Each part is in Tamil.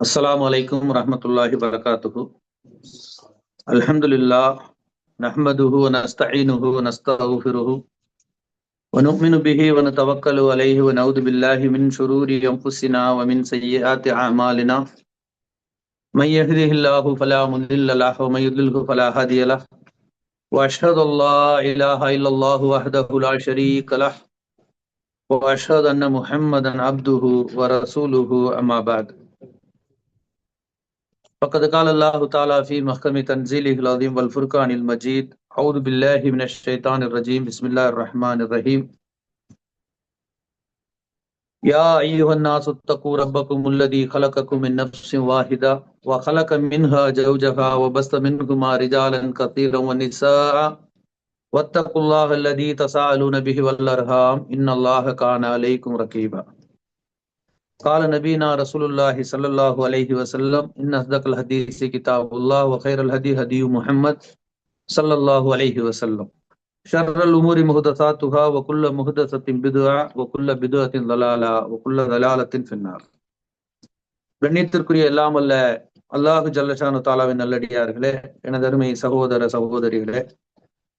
अस्सलामु अलैकुम रहमतुल्लाहि वबरकातुहु। अल्हम्दुलिल्लाह नहमदुहु व नस्तईनुहु व नस्तगफिरुहु व नुमिनु बिहि व नतवक्कलु अलैहि व नऊदु बिल्लाहि मिन शुरूरि अंफुसिना व मिन सय्यिआति अअमालिना। मन यहदिहिल्लाहु फला मुदिल्ल लहु व मन युद्लिल्हु फला हादिय लहु व अशहदु अल्ला इलाहा इल्लल्लाहु वहदहु ला शरीक लहु व अशहदु अन्न मुहम्मदन अब्दुहु व रसूलुहु अम्मा बाद। फ़क़द क़ाल अल्लाहु तआला फ़ी महकम तंज़ीलिहिल अज़ीम वल फ़ुरक़ानिल मजीद। अऊज़ु बिल्लाहि मिनश शैतानिर रजीम। बिस्मिल्लाहिर रहमानिर रहीम। या अय्युहन्नासु इत्तक़ू रब्बकुमुल्लज़ी ख़लक़कुम मिन नफ़्सिन वाहिदा व ख़लक़ मिन्हा ज़ौजहा व बस्स मिनहुमा रिजालन कसीरन व निसाअ वत्तक़ुल्लाहल्लज़ी तसाअलून बिहि वल अर्हाम इन्नल्लाहा काना अलैकुम रक़ीबा। क़ाल नबीना रसूलुल्लाहि सल्लल्लाहु अलैहि वसल्लम इन्न अस्दक़ल हदीसी किताबुल्लाह व खैरल हदी हदी मुहम्मद सल्लल्लाहु अलैहि वसल्लम शर्रुल उमूरि मुहदसातुहा व कुल्लु मुहदसतिन बिदअ व कुल्लु बिदअतिन ज़लाला व कुल्लु ज़लालतिन फिन्नार। கண்ணியத்திற்குரிய எல்லாம் அல்ல அல்லாஹு ஜல்லஷானு தாலாவின் நல்லடியார்களே, எனது அருமை சகோதர சகோதரிகளே,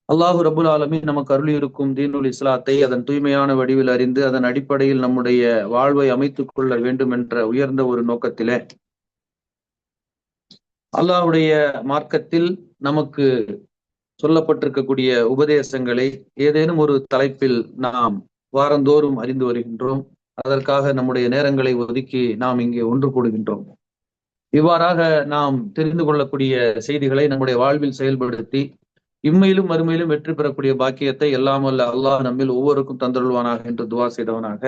அல்லாஹு ரப்புல் ஆலமீன் நமக்கு அருளி இருக்கும் தீனுல் இஸ்லாத்தை அதன் தூய்மையான வடிவில் அறிந்து அதன் அடிப்படையில் நம்முடைய வாழ்வை அமைத்துக் கொள்ள வேண்டும் என்ற உயர்ந்த ஒரு நோக்கத்திலே அல்லாஹுடைய மார்க்கத்தில் நமக்கு சொல்லப்பட்டிருக்கக்கூடிய உபதேசங்களை ஏதேனும் ஒரு தலைப்பில் நாம் வாரந்தோறும் அறிந்து வருகின்றோம். அதற்காக நம்முடைய நேரங்களை ஒதுக்கி நாம் இங்கே ஒன்று கூடுகின்றோம். இவ்வாறாக நாம் தெரிந்து கொள்ளக்கூடிய செய்திகளை நம்முடைய வாழ்வில் செயல்படுத்தி இம்மையிலும் மறுமையிலும் வெற்றி பெறக்கூடிய பாக்கியத்தை எல்லாம் வல்ல அல்லாஹ் நம்மில் ஒவ்வொருக்கும் தந்தருள்வானாக என்று துவா செய்தவனாக,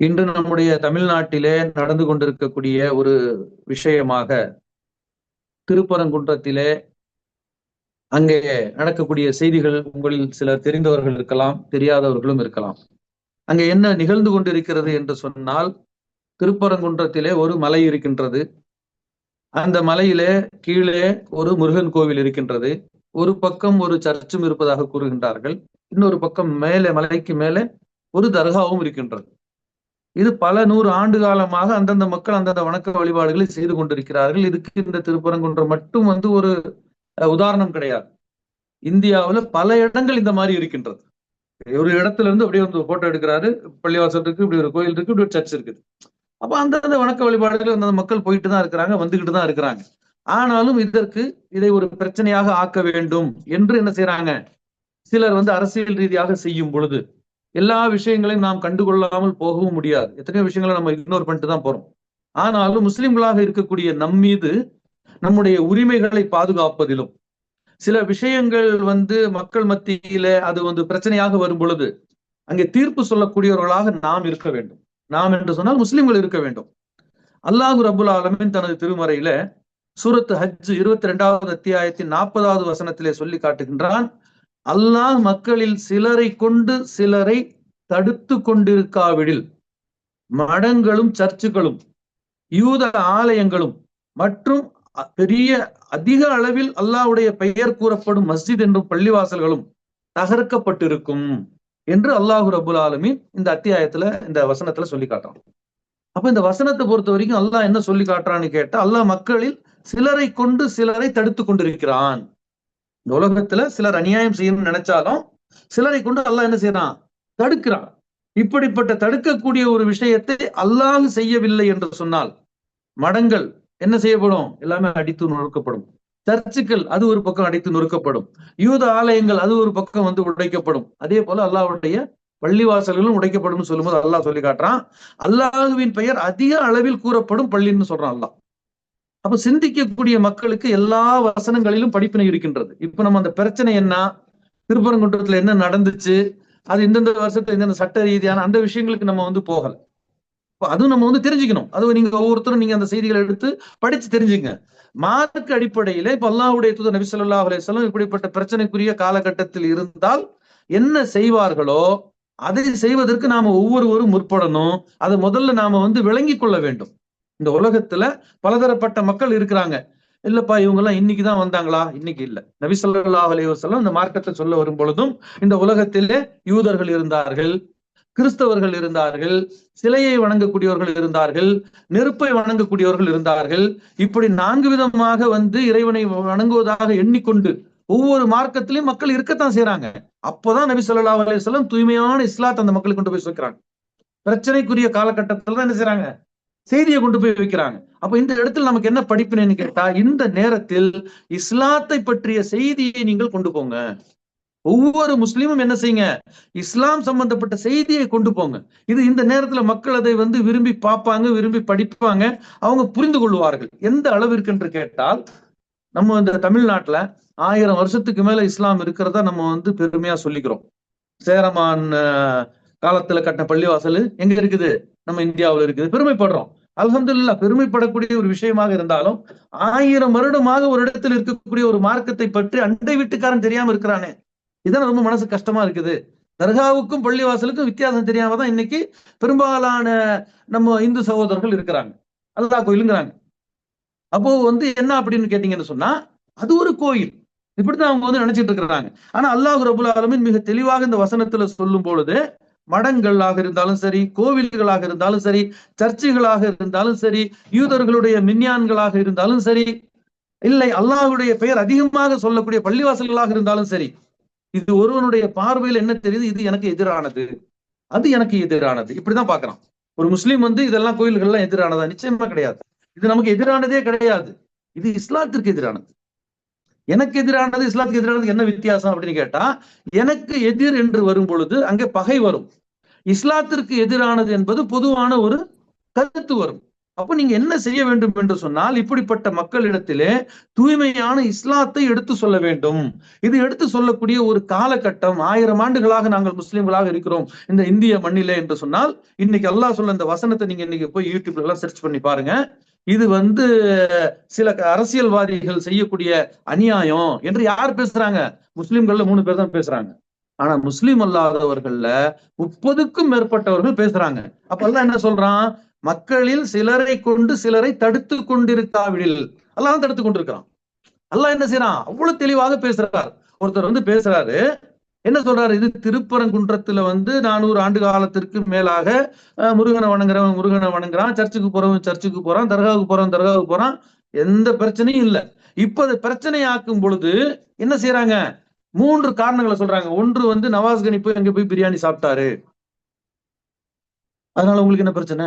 இன்று நம்முடைய தமிழ்நாட்டிலே நடந்து கொண்டிருக்கக்கூடிய ஒரு விஷயமாக திருப்பரங்குன்றத்திலே அங்கே நடக்கக்கூடிய செய்திகள் உங்களில் சிலர் தெரிந்தவர்கள் இருக்கலாம், தெரியாதவர்களும் இருக்கலாம். அங்கே என்ன நிகழ்ந்து கொண்டிருக்கிறது என்று சொன்னால், திருப்பரங்குன்றத்திலே ஒரு மலை இருக்கின்றது. அந்த மலையிலே கீழே ஒரு முருகன் கோவில் இருக்கின்றது. ஒரு பக்கம் ஒரு சர்ச்சும் இருப்பதாக கூறுகின்றார்கள். இன்னொரு பக்கம் மேலே மலைக்கு மேலே ஒரு தர்காவும் இருக்கின்றது. இது பல 100 ஆண்டு காலமாக அந்தந்த மக்கள் அந்தந்த வணக்க வழிபாடுகளை செய்து கொண்டிருக்கிறார்கள். இதுக்கு இந்த திருப்பரங்குன்றம் மட்டும் ஒரு உதாரணம் கிடையாது. இந்தியாவுல பல இடங்கள் இந்த மாதிரி இருக்கின்றது. ஒரு இடத்துல இருந்து அப்படியே வந்து போட்டோ எடுக்கிறாரு, பள்ளிவாசல் இருக்கு, இப்படி ஒரு கோயில் இருக்கு, இப்படி ஒரு சர்ச் இருக்குது. அப்ப அந்தந்த வணக்க வழிபாடுகள் அந்த மக்கள் போயிட்டு தான் இருக்கிறாங்க, வந்துகிட்டு தான் இருக்கிறாங்க. ஆனாலும் இதை ஒரு பிரச்சனையாக ஆக்க வேண்டும் என்று என்ன செய்யறாங்க, சிலர் அரசியல் ரீதியாக செய்யும் பொழுது எல்லா விஷயங்களையும் நாம் கண்டுகொள்ளாமல் போகவும் முடியாது. எத்தனையோ விஷயங்களை நம்ம இக்னோர் பண்ணிட்டு தான் போறோம். ஆனாலும் முஸ்லிம்களாக இருக்கக்கூடிய நம்மீது நம்முடைய உரிமைகளை பாதுகாப்பதிலும் சில விஷயங்கள் மக்கள் மத்தியில அது பிரச்சனையாக வரும் பொழுது அங்கே தீர்ப்பு சொல்லக்கூடியவர்களாக நாம் இருக்க வேண்டும். நாம் என்று சொன்னால் முஸ்லிம்கள் இருக்க வேண்டும். அல்லாஹு ரப்புல் ஆலமீன் தனது திருமறையில சூரத் ஹஜ் 22வது அத்தியாயத்தின் 40வது வசனத்திலே சொல்லி காட்டுகின்றான், அல்லாஹ் மக்களில் சிலரை கொண்டு சிலரை தடுத்து கொண்டிருக்காவிடில் மடங்களும் சர்ச்சுகளும் யூத ஆலயங்களும் மற்றும் பெரிய அதிக அளவில் அல்லாஹ்வுடைய பெயர் கூறப்படும் மஸ்ஜித் என்றும் பள்ளிவாசல்களும் தகர்க்கப்பட்டிருக்கும் என்று அல்லாஹு ரப்புல் ஆலமீன் இந்த அத்தியாயத்துல இந்த வசனத்துல சொல்லி காட்டுறான். அப்ப இந்த வசனத்தை பொறுத்த வரைக்கும் அல்லாஹ் என்ன சொல்லி காட்டுறான்னு கேட்டா, அல்லாஹ் மக்களில் சிலரை கொண்டு சிலரை தடுத்து கொண்டிருக்கிறான். இந்த உலகத்துல சிலர் அநியாயம் செய்யணும்னு நினைச்சாலும் சிலரை கொண்டு அல்லாஹ் என்ன செய்யறான், தடுக்கிறான். இப்படிப்பட்ட தடுக்கக்கூடிய ஒரு விஷயத்தை அல்லாஹ் செய்யவில்லை என்று சொன்னால் மடங்கள் என்ன செய்யப்படும், எல்லாமே அடித்து நொறுக்கப்படும். சர்ச்சுக்கள் அது ஒரு பக்கம் அடித்து நொறுக்கப்படும். யூத ஆலயங்கள் அது ஒரு பக்கம் உடைக்கப்படும். அதே போல அல்லாஹ்வுடைய பள்ளிவாசல்களும் உடைக்கப்படும் சொல்லும்போது அல்லாஹ் சொல்லி காட்டுறான், அல்லாஹுவின் பெயர் அதிக அளவில் கூறப்படும் பள்ளின்னு சொல்றான் அல்லாஹ். அப்ப சிந்திக்கக்கூடிய மக்களுக்கு எல்லா வசனங்களிலும் படிப்பினை இருக்கின்றது. இப்ப நம்ம அந்த பிரச்சனை என்ன, திருப்பரங்குன்றத்துல என்ன நடந்துச்சு, அது இந்தந்த வருஷத்துல இந்தந்த சட்ட ரீதியான அந்த விஷயங்களுக்கு நம்ம போகல. அதுவும் நம்ம தெரிஞ்சுக்கணும். அது நீங்க ஒவ்வொருத்தரும் நீங்க அந்த செய்திகளை எடுத்து படிச்சு தெரிஞ்சுங்க. மார்க்க அடிப்படையில இப்ப அல்லாஹ்வுடைய தூதர் நபி ஸல்லல்லாஹு அலைஹி வஸல்லம் இப்படிப்பட்ட பிரச்சனைக்குரிய காலகட்டத்தில் இருந்தால் என்ன செய்வார்களோ அதை செய்வதற்கு நாம ஒவ்வொருவரும் முற்படணும். அதை முதல்ல நாம விளங்கி கொள்ள வேண்டும். இந்த உலகத்துல பலதரப்பட்ட மக்கள் இருக்கிறாங்க. இல்லப்பா இவங்க எல்லாம் இன்னைக்குதான் வந்தாங்களா, இன்னைக்கு இல்ல. நபி ஸல்லல்லாஹு அலைஹி வஸல்லம் இந்த மார்க்கத்தை சொல்ல வரும் பொழுதும் இந்த உலகத்திலே யூதர்கள் இருந்தார்கள், கிறிஸ்தவர்கள் இருந்தார்கள், சிலையை வணங்கக்கூடியவர்கள் இருந்தார்கள், நெருப்பை வணங்கக்கூடியவர்கள் இருந்தார்கள். இப்படி 4 விதமாக இறைவனை வணங்குவதாக எண்ணிக்கொண்டு ஒவ்வொரு மார்க்கத்திலையும் மக்கள் இருக்கத்தான் செய்யறாங்க. அப்போதான் நபி ஸல்லல்லாஹு அலைஹி வஸல்லம் தூய்மையான இஸ்லாத்தை அந்த மக்களுக்கு கொண்டு போய் சேர்க்கிறாங்க. பிரச்சனைக்குரிய காலகட்டத்துல தான் என்ன செய்யறாங்க, செய்தியை கொண்டு போய் வைக்கிறாங்க. அப்ப இந்த இடத்துல நமக்கு என்ன படிப்பினைன்னு கேட்டா, இந்த நேரத்தில் இஸ்லாத்தை பற்றிய செய்தியை நீங்கள் கொண்டு போங்க. ஒவ்வொரு முஸ்லீமும் என்ன செய்யுங்க, இஸ்லாம் சம்பந்தப்பட்ட செய்தியை கொண்டு போங்க. இது இந்த நேரத்துல மக்கள் அதை விரும்பி பார்ப்பாங்க, விரும்பி படிப்பாங்க, அவங்க புரிந்து கொள்வார்கள். எந்த அளவிற்கு என்று கேட்டால், நம்ம இந்த தமிழ்நாட்டுல 1000 வருஷத்துக்கு மேல இஸ்லாம் இருக்கிறதா நம்ம பெருமையா சொல்லிக்கிறோம். சேரமான் காலத்துல கட்டின பள்ளிவாசல் எங்க இருக்குது, நம்ம இந்தியாவில் இருக்குது, பெருமைப்படுறோம். அல்ஹம்துலில்லாஹ், பெருமைப்படக்கூடிய ஒரு விஷயமாக இருந்தாலும் 1000 வருடமாக ஒரு இடத்தில் இருக்கக்கூடிய ஒரு மார்க்கத்தை பற்றி அண்டை வீட்டுக்காரன் தெரியாம இருக்கிறானே, இதான் ரொம்ப மனசு கஷ்டமா இருக்குது. தர்காவுக்கும் பள்ளிவாசலுக்கும் வித்தியாசம் தெரியாம தான் இன்னைக்கு பெரும்பாலான நம்ம இந்து சகோதரர்கள் இருக்கிறாங்க, அல்லாஹ் கோயிலுங்கிறாங்க. அப்போ என்ன அப்படின்னு கேட்டீங்கன்னு சொன்னா, அது ஒரு கோயில், இப்படித்தான் அவங்க நினைச்சிட்டு இருக்கிறாங்க. ஆனா அல்லாஹ் ரப்புல் ஆலமீன் மிக தெளிவாக இந்த வசனத்துல சொல்லும் பொழுது, மடங்களாக இருந்தாலும் சரி, கோவில்களாக இருந்தாலும் சரி, சர்ச்சுகளாக இருந்தாலும் சரி, யூதர்களுடைய மின்யான்களாக இருந்தாலும் சரி, இல்லை அல்லாஹ்வுடைய பெயர் அதிகமாக சொல்லக்கூடிய பள்ளிவாசல்களாக இருந்தாலும் சரி, இது ஒருவனுடைய பார்வையில் என்ன தெரியுது, இது எனக்கு எதிரானது, அது எனக்கு எதிரானது, இப்படிதான் பாக்குறான். ஒரு முஸ்லீம் இதெல்லாம் கோயில்கள்லாம் எதிரானதா? நிச்சயமா கிடையாது. இது நமக்கு எதிரானதே கிடையாது. இது இஸ்லாத்திற்கு எதிரானது. எனக்கு எதிரானது இஸ்லாத்துக்கு எதிரானது என்ன வித்தியாசம் அப்படின்னு கேட்டா, எனக்கு எதிர் என்று வரும் பொழுது அங்கே பகை வரும். இஸ்லாத்திற்கு எதிரானது என்பது பொதுவான ஒரு கருத்து வரும். அப்ப நீங்க என்ன செய்ய வேண்டும் என்று சொன்னால், இப்படிப்பட்ட மக்களிடத்திலே தூய்மையான இஸ்லாத்தை எடுத்து சொல்ல வேண்டும். இது எடுத்து சொல்லக்கூடிய ஒரு காலகட்டம். 1000 ஆண்டுகளாக நாங்கள் முஸ்லிம்களாக இருக்கிறோம் இந்த இந்திய மண்ணிலே என்று சொன்னால், இன்னைக்கு அல்லாஹ் சொல்ல இந்த வசனத்தை நீங்க இன்னைக்கு போய் யூடியூப்ல எல்லாம் சர்ச் பண்ணி பாருங்க. இது சில அரசியல்வாதிகள் செய்யக்கூடிய அநியாயம் என்று யார் பேசுறாங்க? முஸ்லிம்கள்ல 3 பேர் தான் பேசுறாங்க. ஆனா முஸ்லிம் அல்லாதவர்கள்ல 30க்கும் மேற்பட்டவர்கள் பேசுறாங்க. அப்ப அல்லாஹ் என்ன சொல்றான்? மக்களில் சிலரை கொண்டு சிலரை தடுத்து கொண்டிருக்காவிடில், அல்லாஹ் தடுத்து கொண்டிருக்கிறான். அல்லாஹ் என்ன செய்யறான்? அவ்வளவு தெளிவாக பேசுறார். ஒருத்தர் பேசுறாரு, என்ன சொல்றாரு? இது திருப்பரங்குன்றத்துல 400 ஆண்டு காலத்திற்கு மேலாக முருகனை வணங்குறவன் முருகனை வணங்குறான், சர்ச்சுக்கு போறவன் சர்ச்சுக்கு போறான், தர்காவுக்கு போறவன் தர்காவுக்கு போறான், எந்த பிரச்சனையும் இல்லை. இப்ப அது பிரச்சனை ஆக்கும் பொழுது என்ன செய்யறாங்க? 3 காரணங்களை சொல்றாங்க. ஒன்று நவாஸ் கனி போய் அங்க போய் பிரியாணி சாப்பிட்டாரு, அதனால உங்களுக்கு என்ன பிரச்சனை?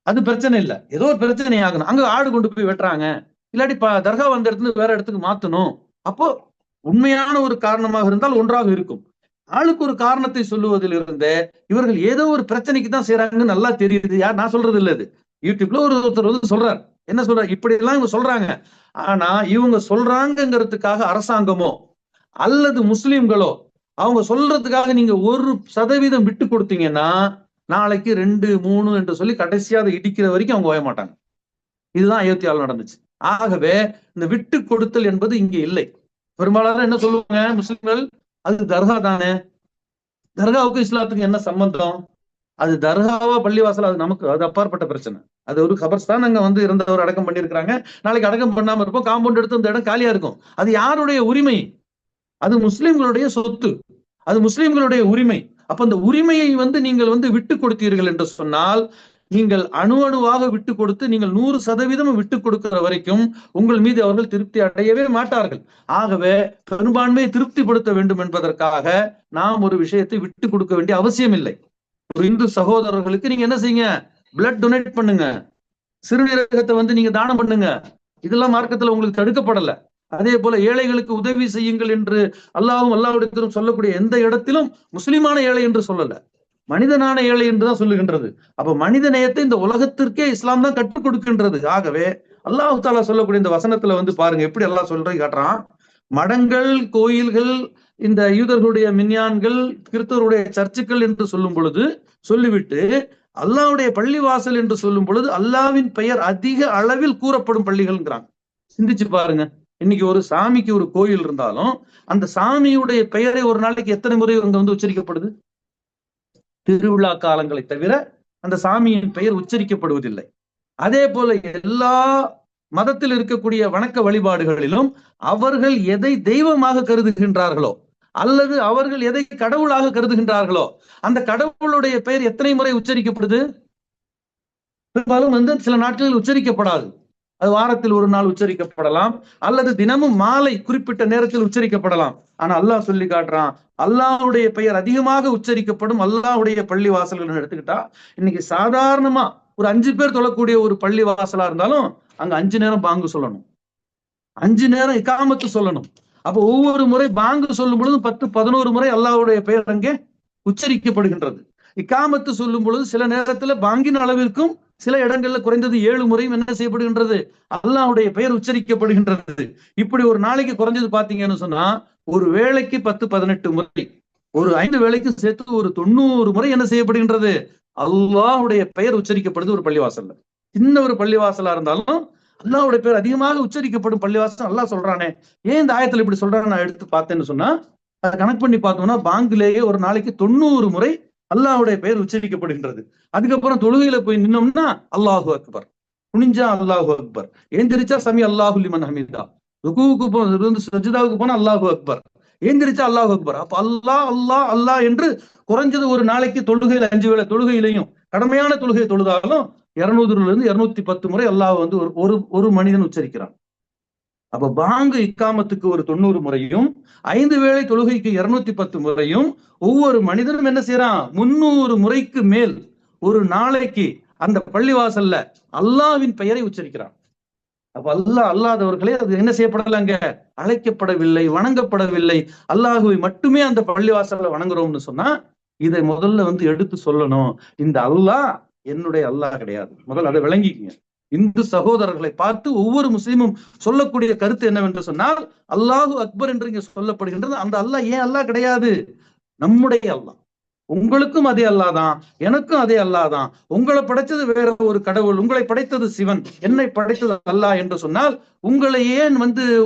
அது பிரச்சனை இல்ல, ஏதோ ஒரு பிரச்சனை ஆகணும். அங்க ஆடு கொண்டு போய் வெட்டுறாங்க, இல்லாட்டி தர்கா இடத்துல வேற இடத்துக்கு மாத்தணும். அப்போ உண்மையான ஒரு காரணமாக இருந்தால் ஒன்றாக இருக்கும். ஆளுக்கு ஒரு காரணத்தை சொல்லுவதில் இருந்தே இவர்கள் ஏதோ ஒரு பிரச்சனைக்கு தான் செய்யறாங்கன்னு நல்லா தெரியுது. யார்? நான் சொல்றது இல்ல, இது யூடியூப்ல ஒருத்தர் சொல்றாரு. என்ன சொல்றாரு? இப்படி எல்லாம் இவங்க சொல்றாங்க. ஆனா இவங்க சொல்றாங்கிறதுக்காக அரசாங்கமோ அல்லது முஸ்லிம்களோ அவங்க சொல்றதுக்காக நீங்க 1% விட்டு கொடுத்தீங்கன்னா, நாளைக்கு 2, 3 என்று சொல்லி கடைசியாக இடிக்கிற வரைக்கும் அவங்க ஓய மாட்டாங்க. இதுதான் அயோத்தியாவில் நடந்துச்சு. ஆகவே இந்த விட்டு கொடுத்தல் என்பது இங்க இல்லை. பெரும்பாலான என்ன சொல்லுவாங்க முஸ்லிம்கள்? அது தர்கா தானே, தர்காவுக்கு இஸ்லாத்துக்கு என்ன சம்பந்தம்? அது தர்காவா பள்ளிவாசல், அது நமக்கு அது அப்பாற்பட்ட பிரச்சனை. அது ஒரு கபர்ஸ்தான், அங்க இருந்தவர் அடக்கம் பண்ணியிருக்கிறாங்க. நாளைக்கு அடக்கம் பண்ணாம இருப்போம், காம்பவுண்ட் எடுத்து அந்த இடம் காலியா இருக்கும். அது யாருடைய உரிமை? அது முஸ்லிம்களுடைய சொத்து, அது முஸ்லிம்களுடைய உரிமை. அப்ப அந்த உரிமையை நீங்கள் விட்டு கொடுத்தீர்கள் என்று சொன்னால், நீங்கள் அணுவாக விட்டு கொடுத்து நீங்கள் 100% விட்டு கொடுக்கிற வரைக்கும் உங்கள் மீது அவர்கள் திருப்தி அடையவே மாட்டார்கள். ஆகவே பெரும்பான்மையை திருப்திப்படுத்த வேண்டும் என்பதற்காக நாம் ஒரு விஷயத்தை விட்டு கொடுக்க வேண்டிய அவசியம் இல்லை. ஒரு இந்து சகோதரர்களுக்கு நீங்க என்ன செய்யுங்க? பிளட் டொனேட் பண்ணுங்க, சிறுநீரகத்தை நீங்க தானம் பண்ணுங்க. இதெல்லாம் மார்க்கத்துல உங்களுக்கு தடுக்கப்படல. அதே போல ஏழைகளுக்கு உதவி செய்யுங்கள் என்று அல்லாஹ்வும் அல்லாஹ்வுடைய சொல்லக்கூடிய எந்த இடத்திலும் முஸ்லிமான ஏழை என்று சொல்லல, மனிதனான ஏழை என்றுதான் சொல்லுகின்றது. அப்ப மனித நேயத்தை இந்த உலகத்திற்கே இஸ்லாம் தான் கற்றுக் கொடுக்கின்றது. ஆகவே அல்லாஹ் தஆலா சொல்லக்கூடிய இந்த வசனத்துல பாருங்க எப்படி அல்லாஹ் சொல்றது காட்டுறான். மடங்கள், கோயில்கள், இந்த யூதர்களுடைய மின்யான்கள், கிறிஸ்தவருடைய சர்ச்சுக்கள் என்று சொல்லும் பொழுது சொல்லிவிட்டு, அல்லாஹ்வுடைய பள்ளிவாசல் என்று சொல்லும் பொழுது அல்லாஹ்வின் பெயர் அதிக அளவில் கூறப்படும் பள்ளிகள்ங்கிறாங்க. சிந்திச்சு பாருங்க. இன்னைக்கு ஒரு சாமிக்கு ஒரு கோயில் இருந்தாலும் அந்த சாமியுடைய பெயரை ஒரு நாளைக்கு எத்தனை முறை அங்க உச்சரிக்கப்படுது? திருவிழா காலங்களை தவிர அந்த சாமியின் பெயர் உச்சரிக்கப்படுவதில்லை. அதே போல எல்லா மதத்தில் இருக்கக்கூடிய வணக்க வழிபாடுகளிலும் அவர்கள் எதை தெய்வமாக கருதுகின்றார்களோ அல்லது அவர்கள் எதை கடவுளாக கருதுகின்றார்களோ அந்த கடவுளுடைய பெயர் எத்தனை முறை உச்சரிக்கப்படுது? பெரும்பாலும் சில நாட்களில் உச்சரிக்கப்படாது. அது வாரத்தில் ஒரு நாள் உச்சரிக்கப்படலாம், அல்லது தினமும் மாலை குறிப்பிட்ட நேரத்தில் உச்சரிக்கப்படலாம். ஆனா அல்லாஹ் சொல்லி காட்டுறான், அல்லாஹ்வுடைய பெயர் அதிகமாக உச்சரிக்கப்படும் அல்லாஹ்வுடைய பள்ளி வாசல்கள் எடுத்துக்கிட்டா, இன்னைக்கு சாதாரணமா ஒரு 5 பேர் தொழக்கூடிய ஒரு பள்ளி வாசலா இருந்தாலும் அங்க 5 நேரம் பாங்கு சொல்லணும், 5 நேரம் இகாமத்து சொல்லணும். அப்ப ஒவ்வொரு முறை பாங்கு சொல்லும் பொழுது 10, 11 முறை அல்லாஹ்வுடைய பெயர் அங்கே உச்சரிக்கப்படுகின்றது. இகாமத்து சொல்லும் பொழுது சில நேரத்துல பாங்கின் அளவிற்கும் சில இடங்கள்ல குறைந்தது 7 முறையும் என்ன செய்யப்படுகின்றது? அல்லாஹ்வுடைய பெயர் உச்சரிக்கப்படுகின்றது. இப்படி ஒரு நாளைக்கு குறைஞ்சது பாத்தீங்கன்னு சொன்னா ஒரு வேளைக்கு 10, 18 முறை, ஒரு 5 வேளைக்கு சேர்த்து ஒரு 90 முறை என்ன செய்யப்படுகின்றது? அல்லாஹ்வுடைய பெயர் உச்சரிக்கப்படுது ஒரு பள்ளிவாசல்ல. சின்ன ஒரு பள்ளிவாசலா இருந்தாலும் அல்லாஹ்வுடைய பெயர் அதிகமாக உச்சரிக்கப்படும் பள்ளிவாசல் அல்லாஹ் சொல்றானே. ஏன் இந்த ஆயத்துல இப்படி சொல்றான்னு நான் எடுத்து பார்த்தேன்னு சொன்னா, அதை கணக்கு பண்ணி பார்த்தோம்னா பாங்கிலேயே ஒரு நாளைக்கு 90 முறை அல்லாஹ்வுடைய பெயர் உச்சரிக்கப்படுகின்றது. அதுக்கப்புறம் தொழுகையில போய் நின்னோம்னா அல்லாஹு அக்பர், குனிஞ்சா அல்லாஹு அக்பர், ஏந்திரிச்சா சமி அல்லாஹு லிமன் ஹமீதா, ருகுவுக்கு சஜிதாவுக்கு போனா அல்லாஹு அக்பர், ஏந்திரிச்சா அல்லாஹு அக்பர். அப்ப அல்லாஹ் அல்லாஹ் அல்லாஹ் என்று குறைஞ்சது ஒரு நாளைக்கு தொழுகையில 5 வேளை தொழுகையிலையும் கடமையான தொழுகை தொழுதாலும் 200 இருந்து 210 முறை அல்லாஹ் ஒரு ஒரு மனிதன் உச்சரிக்கிறான். அப்ப பாங்கு இக்காமத்துக்கு ஒரு 90 முறையும் 5 வேளை தொழுகைக்கு 210 முறையும் ஒவ்வொரு மனிதனும் என்ன செய்யறான்? 300 முறைக்கு மேல் ஒரு நாளைக்கு அந்த பள்ளிவாசல்ல அல்லாஹ்வின் பெயரை உச்சரிக்கிறான். அப்ப அல்லாஹ் அல்லாதவர்களே அது என்ன செய்யப்படலங்க? அழைக்கப்படவில்லை, வணங்கப்படவில்லை. அல்லாஹுவை மட்டுமே அந்த பள்ளிவாசல்ல வணங்குறோம்னு சொன்னா இதை முதல்ல எடுத்து சொல்லணும். இந்த அல்லாஹ் என்னுடைய அல்லாஹ் கிடையாது. முதல்ல அதை விளங்கிக்கங்க. இந்து சகோதரர்களை பார்த்து ஒவ்வொரு முஸ்லீமும் சொல்லக்கூடிய கருத்து என்னவென்று சொன்னால், அல்லாஹு அக்பர் என்று இங்க சொல்லப்படுகின்றது. அந்த அல்லாஹ் ஏன் அல்லாஹ் கிடையாது? நம்முடைய அல்லாஹ். உங்களுக்கும் அதே அல்லாஹ் தான், எனக்கும் அதே அல்லாஹ் தான். உங்களை படைத்தது வேற ஒரு கடவுள், உங்களை படைத்தது சிவன், என்னை படைத்தது அல்லாஹ் என்று சொன்னால் உங்களை ஏன்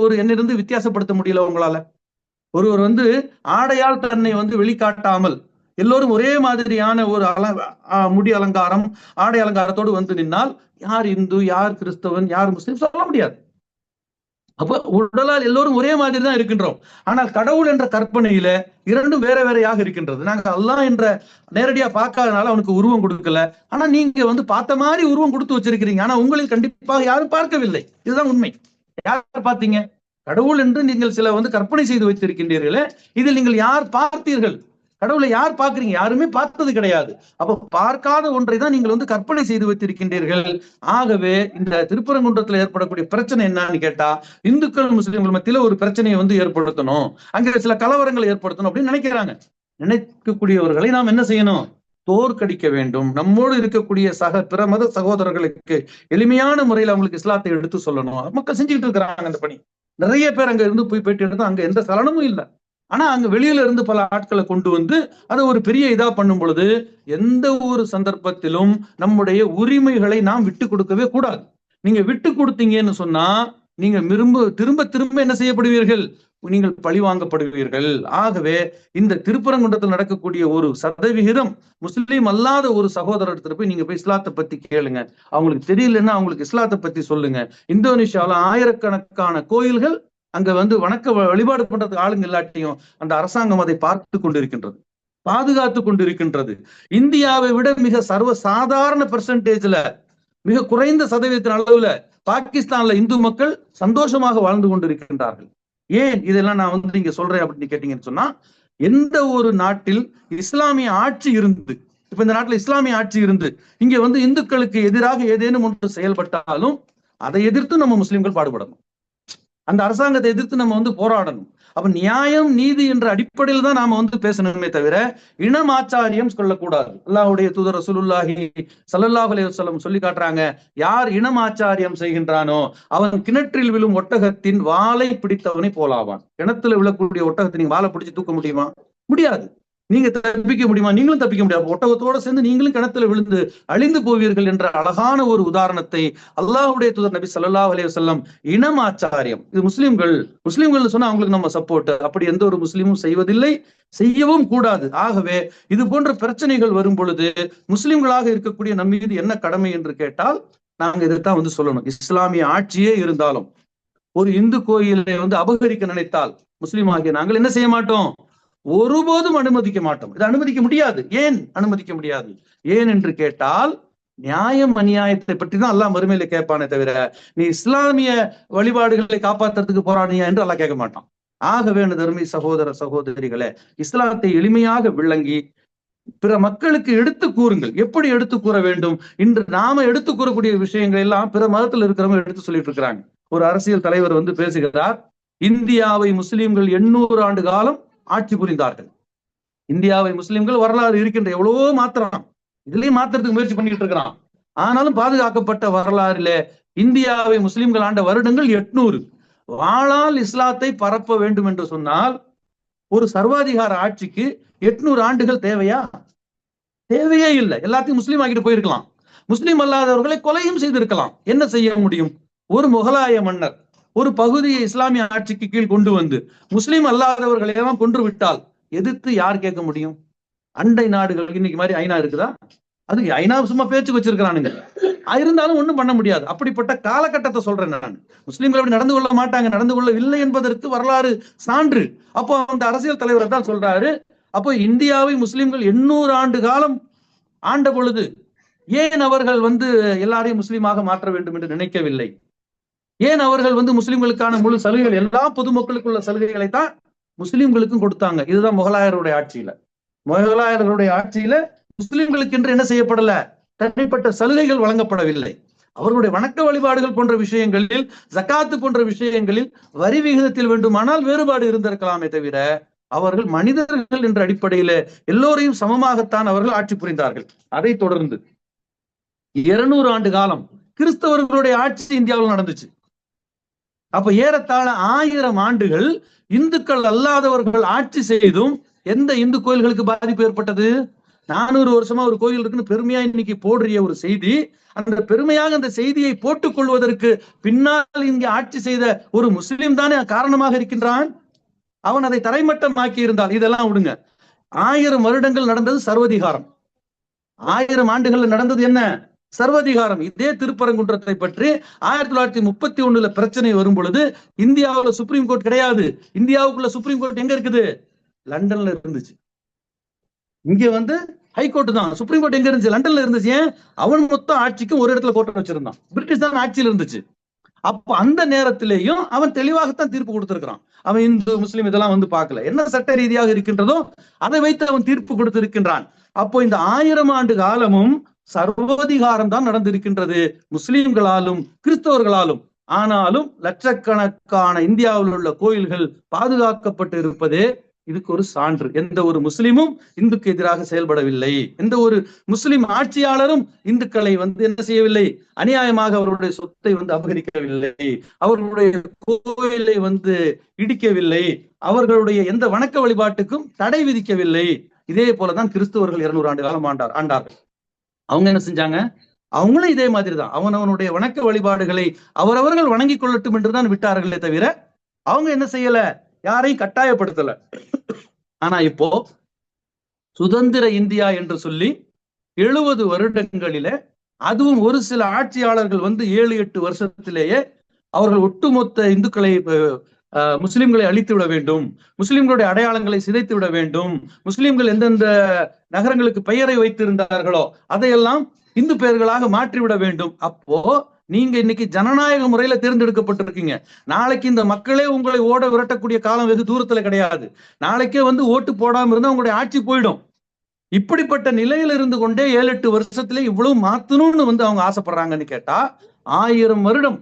ஒரு என்னிருந்து வித்தியாசப்படுத்த முடியல உங்களால? ஒருவர் ஆடையால் தன்னை வெளிக்காட்டாமல் எல்லோரும் ஒரே மாதிரியான ஒரு முடி அலங்காரம் ஆடை அலங்காரத்தோடு நின்னால் யார் இந்து, யார் கிறிஸ்தவன், யார் முஸ்லிம் சொல்ல முடியாது. அப்ப உடலால் எல்லோரும் ஒரே மாதிரி தான் இருக்கின்றோம். ஆனால் கடவுள் என்ற கற்பனையில இரண்டும் வேற வேறையாக இருக்கின்றது. நாங்க அல்லாஹ் என்ற நேரடியா பார்க்காதனால அவனுக்கு உருவம் கொடுக்கல. ஆனா நீங்க பார்த்த மாதிரி உருவம் கொடுத்து வச்சிருக்கிறீங்க. ஆனா உங்களில் கண்டிப்பாக யாரும் பார்க்கவில்லை. இதுதான் உண்மை. யார் பார்த்தீங்க? கடவுள் என்று நீங்கள் சில கற்பனை செய்து வைத்திருக்கின்றீர்களே, இதில் நீங்கள் யார் பார்த்தீர்கள்? கடவுளை யார் பார்க்கிறீங்க? யாருமே பார்த்தது கிடையாது. அப்ப பார்க்காத ஒன்றை தான் நீங்கள் கற்பனை செய்து வைத்திருக்கின்றீர்கள். ஆகவே இந்த திருப்பரங்குன்றத்துல ஏற்படக்கூடிய பிரச்சனை என்னன்னு கேட்டா, இந்துக்கள் முஸ்லிம்கள் மத்தியில ஒரு பிரச்சனையை ஏற்படுத்தணும், அங்க சில கலவரங்களை ஏற்படுத்தணும் அப்படின்னு நினைக்கிறாங்க. நினைக்கக்கூடியவர்களை நாம் என்ன செய்யணும்? தோற்கடிக்க வேண்டும். நம்மோடு இருக்கக்கூடிய பிற மத சகோதரர்களுக்கு எளிமையான முறையில் அவங்களுக்கு இஸ்லாத்தை எடுத்து சொல்லணும். மக்கள் செஞ்சுக்கிட்டு இருக்கிறாங்க அந்த பணி. நிறைய பேர் அங்க இருந்து போய் பேட்டி எடுத்து அங்க எந்த சலனமும் இல்லை. ஆனா அங்க வெளியில இருந்து பல ஆட்களை கொண்டு அதை ஒரு பெரிய இதா பண்ணும் பொழுது எந்த ஒரு சந்தர்ப்பத்திலும் நம்முடைய உரிமைகளை நாம் விட்டு கொடுக்கவே கூடாது. நீங்க விட்டு கொடுத்தீங்கன்னு சொன்னா நீங்க திரும்ப திரும்ப என்ன செய்யப்படுவீர்கள்? நீங்கள் பழி வாங்கப்படுவீர்கள். ஆகவே இந்த திருப்பரங்குன்றத்தில் நடக்கக்கூடிய ஒரு சதவிகிதம் முஸ்லீம் அல்லாத ஒரு சகோதரத்துல போய் நீங்க இஸ்லாத்தை பத்தி கேளுங்க. அவங்களுக்கு தெரியலன்னா அவங்களுக்கு இஸ்லாத்தை பத்தி சொல்லுங்க. இந்தோனேஷியால ஆயிரக்கணக்கான கோயில்கள் அங்க வணக்க வழிபாடு பண்றதுக்கு ஆளுங்க இல்லாட்டியும் அந்த அரசாங்கம் அதை பார்த்து கொண்டிருக்கின்றது, பாதுகாத்து கொண்டிருக்கின்றது. இந்தியாவை விட மிக சாதாரண பெர்சன்டேஜ்ல, மிக குறைந்த சதவீதத்தின் அளவுல பாகிஸ்தான்ல இந்து மக்கள் சந்தோஷமாக வாழ்ந்து கொண்டிருக்கின்றார்கள். ஏன் இதெல்லாம் நான் இங்க சொல்றேன் அப்படின்னு கேட்டீங்கன்னு சொன்னா, எந்த ஒரு நாட்டில் இஸ்லாமிய ஆட்சி இருந்து, இப்ப இந்த நாட்டுல இஸ்லாமிய ஆட்சி இருந்து இங்க இந்துக்களுக்கு எதிராக ஏதேனும் ஒன்று செயல்பட்டாலும் அதை எதிர்த்து நம்ம முஸ்லிம்கள் பாடுபடணும். அந்த அரசாங்கத்தை எதிர்த்து நம்ம போராடணும். அப்ப நியாயம் நீதி என்ற அடிப்படையில் தான் நாம பேசணுமே தவிர இனமாச்சாரியம் கொள்ளக்கூடாது. அல்லாஹ்வுடைய தூதர் ரசூலுல்லாஹி ஸல்லல்லாஹு அலைஹி வஸல்லம் சொல்லி காட்டுறாங்க, யார் இனமாச்சாரியம் செய்கின்றானோ அவன் கிணற்றில் விழும் ஒட்டகத்தின் வாளை பிடித்தவனை போலாவான். கிணத்துல விழக்கூடிய ஒட்டகத்தை நீங்க வாழை பிடிச்சு தூக்க முடியுமா? முடியாது. நீங்க தப்பிக்க முடியுமா? நீங்களும் தப்பிக்க முடியாது. ஒட்டகத்தோட சேர்ந்து நீங்களும் கிணத்துல விழுந்து அழிந்து போவீர்கள் என்ற அழகான ஒரு உதாரணத்தை அல்லாஹ்வுடைய தூதர் நபி ஸல்லல்லாஹு அலைஹி வஸல்லம் இனமாச்சாரியம், இது முஸ்லிம்கள் சொன்னா அவங்களுக்கு நம்ம சப்போர்ட், அப்படி எந்த ஒரு முஸ்லீமும் செய்வதில்லை, செய்யவும் கூடாது. ஆகவே இது போன்ற பிரச்சனைகள் வரும் பொழுது முஸ்லிம்களாக இருக்கக்கூடிய நம்ம மீது என்ன கடமை என்று கேட்டால் நாங்க இதைத்தான் சொல்லணும். இஸ்லாமிய ஆட்சியே இருந்தாலும் ஒரு இந்து கோயிலை அபகரிக்க நினைத்தால் முஸ்லீம் ஆகிய நாங்கள் என்ன செய்ய மாட்டோம்? ஒருபோதும் அனுமதிக்க மாட்டோம். இதை அனுமதிக்க முடியாது. ஏன் அனுமதிக்க முடியாது? ஏன் என்று கேட்டால், நியாயம் அநியாயத்தை பற்றி தான் அல்லாஹ் மறுமையில கேட்பானே தவிர, நீ இஸ்லாமிய வழிபாடுகளை காப்பாற்றுறதுக்கு போராடியா என்று அல்லாஹ் கேட்க மாட்டான். ஆகவே தர்மி சகோதர சகோதரிகளே, இஸ்லாத்தை எளிமையாக விளங்கி பிற மக்களுக்கு எடுத்து கூறுங்கள். எப்படி எடுத்து கூற வேண்டும்? இன்று நாம எடுத்து கூறக்கூடிய விஷயங்கள் எல்லாம் பிற மதத்தில் இருக்கிறவங்க எடுத்து சொல்லிட்டு இருக்கிறாங்க. ஒரு அரசியல் தலைவர் பேசுகிறார், இந்தியாவை முஸ்லிம்கள் 800 ஆண்டு காலம் ஆட்சி புரிந்தார்கள். இந்தியாவை முஸ்லிம்கள் வரலாறு இருக்கின்ற எவ்வளவோ மாத்திரம், இதுலயும் மாத்திரத்துக்கு முயற்சி பண்ணிட்டு இருக்கிறான். ஆனாலும் பாதுகாக்கப்பட்ட வரலாறுல இந்தியாவை முஸ்லிம்கள் ஆண்ட வருடங்கள் 800. வாளால் இஸ்லாத்தை பரப்ப வேண்டும் என்று சொன்னால் ஒரு சர்வாதிகார ஆட்சிக்கு 800 ஆண்டுகள் தேவையா? தேவையே இல்லை. எல்லாத்தையும் முஸ்லீம் ஆகிட்டு போயிருக்கலாம். முஸ்லீம் அல்லாதவர்களை கொலையும் செய்திருக்கலாம். என்ன செய்ய முடியும்? ஒரு முகலாய மன்னர் ஒரு பகுதியை இஸ்லாமிய ஆட்சிக்கு கீழ் கொண்டு வந்து முஸ்லீம் அல்லாதவர்களை எல்லாம் கொன்று விட்டால் எதிர்த்து யார் கேட்க முடியும்? அண்டை நாடுகள் இன்னைக்கு மாதிரி ஐநா இருக்குதா? அது ஐநா சும்மா பேச்சுக்கு வச்சிருக்கிறானுங்க. இருந்தாலும் ஒண்ணும் பண்ண முடியாது. அப்படிப்பட்ட காலகட்டத்தை சொல்றேன் நான். முஸ்லீம்கள் அப்படி நடந்து கொள்ள மாட்டாங்க, நடந்து கொள்ளவில்லை என்பதற்கு வரலாறு சான்று. அப்போ அந்த அரசியல் தலைவர் தான் சொல்றாரு, அப்போ இந்தியாவை முஸ்லிம்கள் 800 ஆண்டு காலம் ஆண்ட பொழுது ஏன் அவர்கள் எல்லாரையும் முஸ்லீமாக மாற்ற வேண்டும் என்று நினைக்கவில்லை? ஏன் அவர்கள் முஸ்லிம்களுக்கான முழு சலுகைகள், எல்லா பொதுமக்களுக்குள்ள சலுகைகளை தான் முஸ்லிம்களுக்கும் கொடுத்தாங்க? இதுதான் முகலாயருடைய ஆட்சியில. முகலாயர்களுடைய ஆட்சியில முஸ்லிம்களுக்கு என்று என்ன செய்யப்படல? தனிப்பட்ட சலுகைகள் வழங்கப்படவில்லை. அவர்களுடைய வணக்க வழிபாடுகள் போன்ற விஷயங்களில், ஜகாத்து போன்ற விஷயங்களில், வரி விகிதத்தில் வேண்டுமானால் வேறுபாடு இருந்திருக்கலாமே தவிர, அவர்கள் மனிதர்கள் என்ற அடிப்படையில எல்லோரையும் சமமாகத்தான் அவர்கள் ஆட்சி புரிந்தார்கள். அதை தொடர்ந்து 200 ஆண்டு காலம் கிறிஸ்தவர்களுடைய ஆட்சி இந்தியாவில் நடந்துச்சு. அப்ப ஏறத்தாழ 1000 ஆண்டுகள் இந்துக்கள் அல்லாதவர்கள் ஆட்சி செய்தும் எந்த இந்து கோயில்களுக்கு பாதிப்பு ஏற்பட்டது? 400 வருஷமா ஒரு கோயில் இருக்குன்னு பெருமையா இன்னைக்கு போடுறிய ஒரு செய்தி, அந்த பெருமையாக அந்த செய்தியை போட்டுக் கொள்வதற்கு பின்னால் இங்கே ஆட்சி செய்த ஒரு முஸ்லிம் தானே காரணமாக இருக்கின்றான். அவன் அதை தரைமட்டமாக்கி இருந்தால் இதெல்லாம் விடுங்க. 1000 வருடங்கள் நடந்தது சர்வதிகாரம். 1000 ஆண்டுகள் நடந்தது என்ன? சர்வதிகாரம். இதே திருப்பரங்குன்றத்தை பற்றி 1931 பிரச்சனை வரும் பொழுது இந்தியாவுல சுப்ரீம் கோர்ட் கிடையாது. இந்தியாவுக்குள்ள சுப்ரீம் கோர்ட் எங்க இருக்குது? லண்டன்ல இருந்துச்சு. இங்க ஹைகோர்ட் தான். சுப்ரீம் கோர்ட் எங்க இருந்துச்சு? லண்டன்ல இருந்துச்சு. ஏன்? அவன் மொத்தம் ஆட்சிக்கும் ஒரு இடத்துல கோர்ட் வச்சிருந்தான். பிரிட்டிஷ் தான் ஆட்சியில் இருந்துச்சு. அப்ப அந்த நேரத்திலேயும் அவன் தெளிவாகத்தான் தீர்ப்பு கொடுத்திருக்கிறான். அவன் இந்து முஸ்லீம் இதெல்லாம் பார்க்கல. என்ன சட்ட ரீதியாக இருக்கின்றதோ அதை வைத்து அவன் தீர்ப்பு கொடுத்திருக்கின்றான். அப்போ இந்த 1000 ஆண்டு காலமும் சர்வதிகாரம் தான் நடந்திருக்கின்றது, முஸ்லிம்களாலும் கிறிஸ்தவர்களாலும். ஆனாலும் லட்சக்கணக்கான இந்தியாவில் உள்ள கோயில்கள் பாதுகாக்கப்பட்டு இருப்பதே இதுக்கு ஒரு சான்று. எந்த ஒரு முஸ்லிமும் இந்துக்கு எதிராக செயல்படவில்லை. எந்த ஒரு முஸ்லிம் ஆட்சியாளரும் இந்துக்களை என்ன செய்யவில்லை? அநியாயமாக அவருடைய சொத்தை அபகரிக்கவில்லை, அவர்களுடைய கோயிலை இடிக்கவில்லை, அவர்களுடைய எந்த வணக்க வழிபாட்டுக்கும் தடை விதிக்கவில்லை. இதே போலதான் கிறிஸ்தவர்கள் 200 ஆண்டு காலம் ஆண்டார்கள். அவங்க என்ன செஞ்சாங்க? அவங்களும் இதே மாதிரிதான் அவனவனுடைய வணக்க வழிபாடுகளை அவரவர்கள் வணங்கி கொள்ளட்டும் என்றுதான் விட்டார்களே தவிர அவங்க என்ன செய்யல? யாரையும் கட்டாயப்படுத்தல. ஆனா இப்போ சுதந்திர இந்தியா என்று சொல்லி 70 வருடங்களில, அதுவும் ஒரு சில ஆட்சியாளர்கள் 7-8 வருஷத்திலேயே அவர்கள் ஒட்டுமொத்த இந்துக்களை முஸ்லிம்களை அழித்து விட வேண்டும், முஸ்லிம்களுடைய அடையாளங்களை சிதைத்து விட வேண்டும், முஸ்லிம்கள் எந்தெந்த நகரங்களுக்கு பெயரை வைத்திருந்தார்களோ அதையெல்லாம் இந்து பெயர்களாக மாற்றிவிட வேண்டும். அப்போ நீங்க இன்னைக்கு ஜனநாயக முறையில தேர்ந்தெடுக்கப்பட்டிருக்கீங்க. நாளைக்கு இந்த மக்களே உங்களை ஓட விரட்டக்கூடிய காலம் வெகு தூரத்துல கிடையாது. நாளைக்கே ஓட்டு போடாம இருந்தா உங்களுடைய ஆட்சி போயிடும். இப்படிப்பட்ட நிலையில இருந்து கொண்டே 7-8 வருஷத்துல இவ்வளவு மாத்தணும்னு அவங்க ஆசைப்படுறாங்கன்னு கேட்டா, 1000 வருடம்